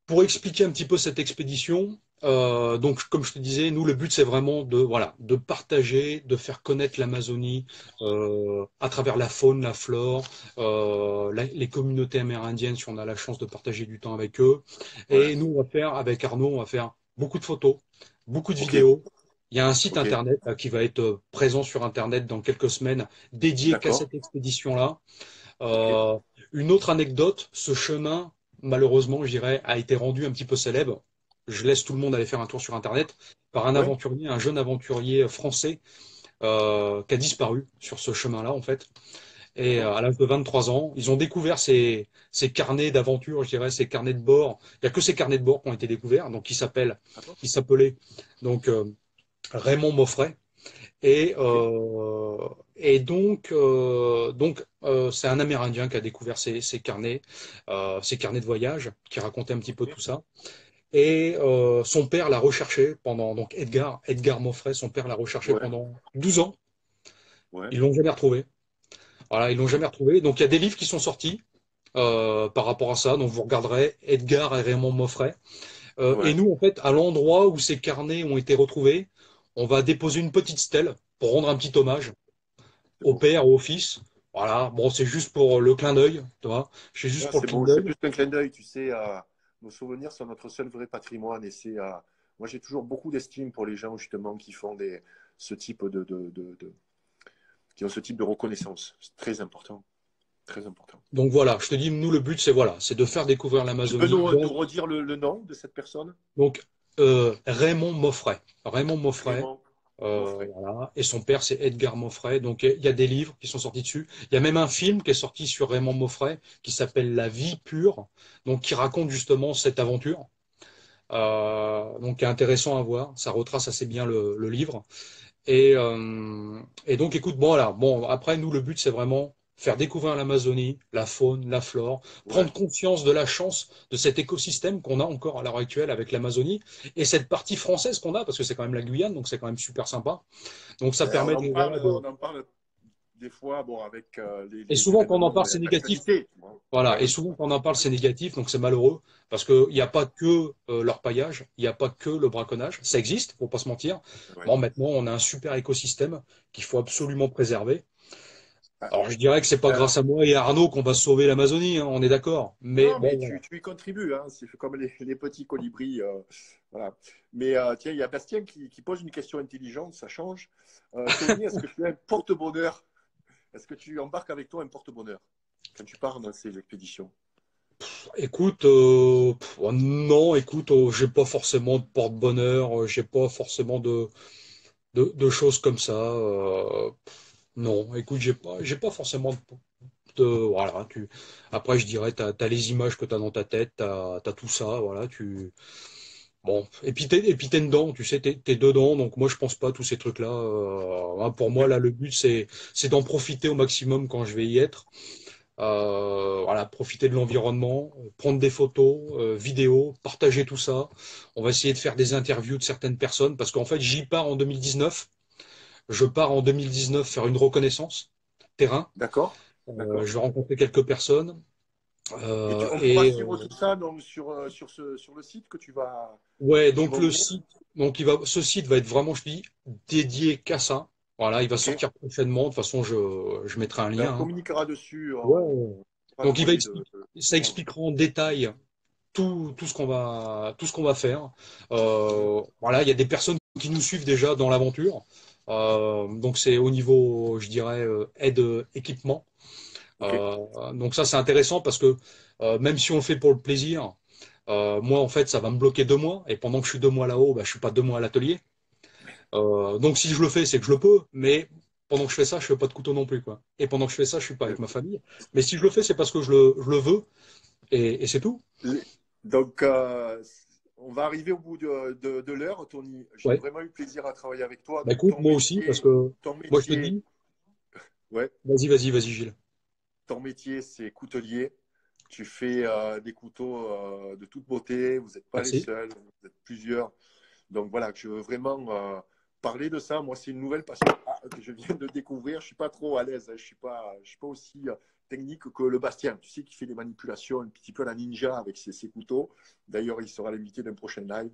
pour expliquer un petit peu cette expédition, donc comme je te disais, nous le but c'est vraiment de partager, de faire connaître l'Amazonie à travers la faune, la flore, les communautés amérindiennes si on a la chance de partager du temps avec eux. Ouais. Et nous on va faire avec Arnaud, on va faire beaucoup de photos, beaucoup de Ok, vidéos. Il y a un site ok, internet qui va être présent sur internet dans quelques semaines, dédié qu'à d'accord. cette expédition-là. Ok, Euh, une autre anecdote, ce chemin, malheureusement, je dirais, a été rendu un petit peu célèbre. Je laisse tout le monde aller faire un tour sur Internet par ouais, un jeune aventurier français qui a disparu sur ce chemin-là, en fait. Et d'accord. à l'âge de 23 ans, ils ont découvert ces carnets d'aventure, je dirais, ces carnets de bord. Il n'y a que ces carnets de bord qui ont été découverts, donc Ah bon. il s'appelait donc Raymond Moffret. Et, Ok, euh, c'est un Amérindien qui a découvert ces carnets de voyage, qui racontait un petit peu ok, tout ça. Et son père l'a recherché pendant, donc Edgar Moffret, son père l'a recherché ouais, pendant 12 ans. ouais, Ils l'ont jamais retrouvé. Voilà, ils l'ont ok, jamais retrouvé. Donc il y a des livres qui sont sortis par rapport à ça. Donc vous regarderez Edgar et Raymond Moffret. Et ouais. nous, en fait, à l'endroit où ces carnets ont été retrouvés, on va déposer une petite stèle pour rendre un petit hommage C'est au beau. père ou au fils. Voilà, bon, c'est juste pour le clin d'œil, tu vois. C'est juste Ouais, pour le c'est clin beau, c'est d'œil. plus qu'un clin d'œil, tu sais. Nos souvenirs sont notre seul vrai patrimoine et moi j'ai toujours beaucoup d'estime pour les gens justement qui font ce type qui ont ce type de reconnaissance. C'est très important, très important. Donc voilà, je te dis, nous, le but, c'est voilà, c'est de faire découvrir Tu peux l'Amazonie. nous redire le nom de cette personne? Donc Raymond Moffret. Raymond Moffret, Raymond Moffret. voilà. Et son père, c'est Edgar Moffret. Donc il y a des livres qui sont sortis dessus. Il y a même un film qui est sorti sur Raymond Moffret qui s'appelle La vie pure, donc qui raconte justement cette aventure. Donc qui est intéressant à voir. Ça retrace assez bien le livre. Et donc, écoute, bon, voilà. Bon, après, nous, le but, c'est vraiment faire découvrir l'Amazonie, la faune, la flore, Ouais. prendre conscience de la chance de cet écosystème qu'on a encore à l'heure actuelle avec l'Amazonie et cette partie française qu'on a, parce que c'est quand même la Guyane, donc c'est quand même super sympa. Donc ça On permet en de, parle, voilà, de... on en parle des fois, bon, avec Et les souvent quand on en événements parle, c'est négatif. d'actualité. Bon. Ouais, Voilà, et ouais. souvent quand on en parle, c'est négatif, donc c'est malheureux, parce qu'il n'y a pas que l'orpaillage, il n'y a pas que le braconnage, ça existe, faut pas se mentir. Ouais. Bon, maintenant, on a un super écosystème qu'il faut absolument préserver. Ah, Alors, je dirais que c'est pas euh, grâce à moi et à Arnaud qu'on va sauver l'Amazonie, hein, on est d'accord. Mais non, bon, mais voilà. tu y contribues, hein, c'est comme les petits colibris. Voilà. Mais tiens, il y a Bastien qui pose une question intelligente, ça change. Tony, est-ce que tu as un porte-bonheur? Est-ce que tu embarques avec toi un porte-bonheur quand tu pars dans ces expéditions? Écoute, oh non, écoute, j'ai pas forcément de porte-bonheur, j'ai pas forcément de choses comme ça. Non, écoute, j'ai pas forcément voilà, après, je dirais, t'as les images que t'as dans ta tête, t'as tout ça, voilà, bon, et puis t'es dedans, tu sais, t'es dedans, donc moi, je pense pas à tous ces trucs-là. Hein, pour moi, là, le but, c'est d'en profiter au maximum quand je vais y être. Voilà, profiter de l'environnement, prendre des photos, vidéos, partager tout ça. On va essayer de faire des interviews de certaines personnes parce qu'en fait, j'y pars en 2019. Je pars en 2019 faire une reconnaissance terrain. D'accord? D'accord. Je vais rencontrer quelques personnes. On pourra Et suivre tout ça donc, sur le site ouais, que tu donc vas le ouvrir. site, ce site va être vraiment, je dis, dédié qu'à ça. Voilà, il va OK. sortir prochainement. De toute façon, je mettrai un Ben, lien. on Hein. communiquera dessus. Ouais. On fera le Donc il va relais expliquer, ça tout le monde. expliquera en détail tout ce qu'on va faire. Voilà, il y a des personnes qui nous suivent déjà dans l'aventure. Donc c'est au niveau, je dirais, aide équipement. OK. Donc ça c'est intéressant parce que même si on le fait pour le plaisir, moi en fait ça va me bloquer 2 mois et pendant que je suis 2 mois là-haut, bah, je suis pas 2 mois à l'atelier. Donc si je le fais, c'est que je le peux, mais pendant que je fais ça, je fais pas de couteau non plus quoi. Et pendant que je fais ça, je suis pas avec ma famille. Mais si je le fais, c'est parce que je le veux et c'est tout. Les- Donc, on va arriver au bout de l'heure, Tony. J'ai Ouais. vraiment eu plaisir à travailler avec toi. Bah Donc, écoute, moi aussi, parce que ton moi je te métier, dis, ouais, vas-y, Gilles. ton métier, c'est coutelier. Tu fais des couteaux de toute beauté. Vous n'êtes pas les Merci. seuls, vous êtes plusieurs. Donc voilà, je veux vraiment parler de ça. Moi, c'est une nouvelle passion que je viens de découvrir. Je suis pas trop à l'aise. Hein. Je suis pas aussi technique que le Bastien. Tu sais, qui fait des manipulations un petit peu à la ninja avec ses couteaux. D'ailleurs, il sera l'invité d'un prochain live.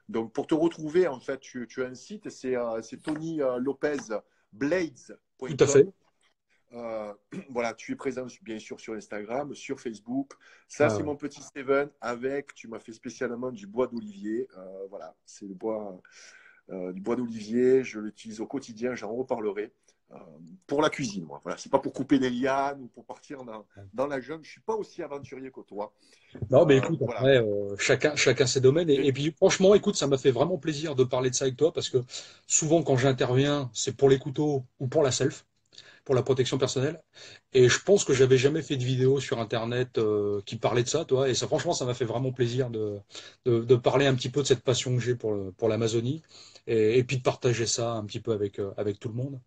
Donc, pour te retrouver, en fait, tu as un site. C'est Tony Lopez Tout à fait. Blades.com. Voilà, tu es présent bien sûr sur Instagram, sur Facebook. Ça, Ah c'est ouais. mon petit Steven avec, tu m'as fait spécialement du bois d'olivier. Voilà, c'est du bois d'olivier. Je l'utilise au quotidien, j'en reparlerai. Euh, pour la cuisine, moi. Voilà, c'est pas pour couper des lianes ou pour partir dans la jungle. Je suis pas aussi aventurier que toi. Non, mais écoute, Voilà. après, chacun ses domaines. Et Et puis, franchement, écoute, ça m'a fait vraiment plaisir de parler de ça avec toi parce que souvent, quand j'interviens, c'est pour les couteaux ou pour la self, pour la protection personnelle. Et je pense que j'avais jamais fait de vidéo sur Internet qui parlait de ça, toi. Et ça, franchement, ça m'a fait vraiment plaisir de parler un petit peu de cette passion que j'ai pour l'Amazonie et puis de partager ça un petit peu avec tout le monde.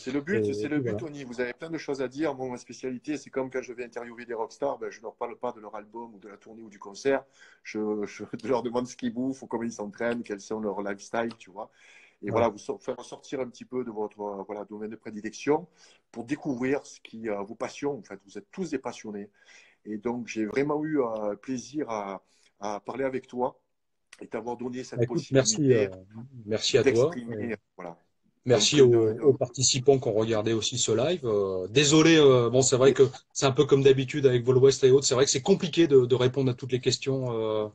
c'est Et le puis but, voilà. Tony. Vous avez plein de choses à dire. Moi, ma spécialité, c'est comme quand je vais interviewer des rockstars, ben, je ne leur parle pas de leur album ou de la tournée ou du concert. Je leur demande ce qu'ils bouffent, ou comment ils s'entraînent, quels sont leurs lifestyles, tu vois. Et Ouais. voilà, faire sortir un petit peu de votre voilà, domaine de prédilection pour découvrir ce qui vous passionne. En fait, vous êtes tous des passionnés. Et donc, j'ai vraiment eu plaisir à parler avec toi et t'avoir donné Bah, cette écoute, possibilité merci à toi. d'exprimer. Voilà. Merci Donc, aux participants qui ont regardé aussi ce live. Désolé, bon, c'est vrai que c'est un peu comme d'habitude avec Vol West et autres. C'est vrai que c'est compliqué de répondre à toutes les questions.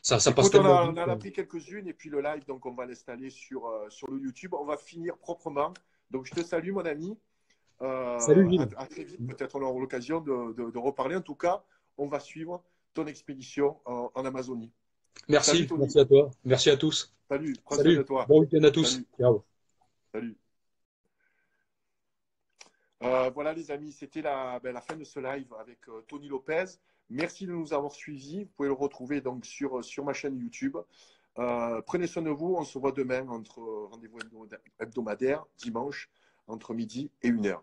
Ça passe écoute, tellement on vite. en a pris quelques-unes et puis le live, donc on va l'installer sur le YouTube. On va finir proprement. Donc, je te salue, mon ami. Salut Gilles. À très vite. Peut-être on aura l'occasion de reparler. En tout cas, on va suivre ton expédition en Amazonie. Salut, Tony. Merci à toi. Merci à tous. Salut. Prends soin de Salut. toi. Bon week-end à tous. Salut. Ciao. Salut. Voilà les amis, c'était la fin de ce live avec Tony Lopez. Merci de nous avoir suivis. Vous pouvez le retrouver donc sur ma chaîne YouTube. Prenez soin de vous. On se voit demain entre rendez-vous hebdomadaire, dimanche, entre midi et 1h.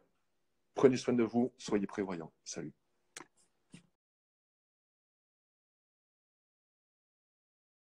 Prenez soin de vous, soyez prévoyants. Salut.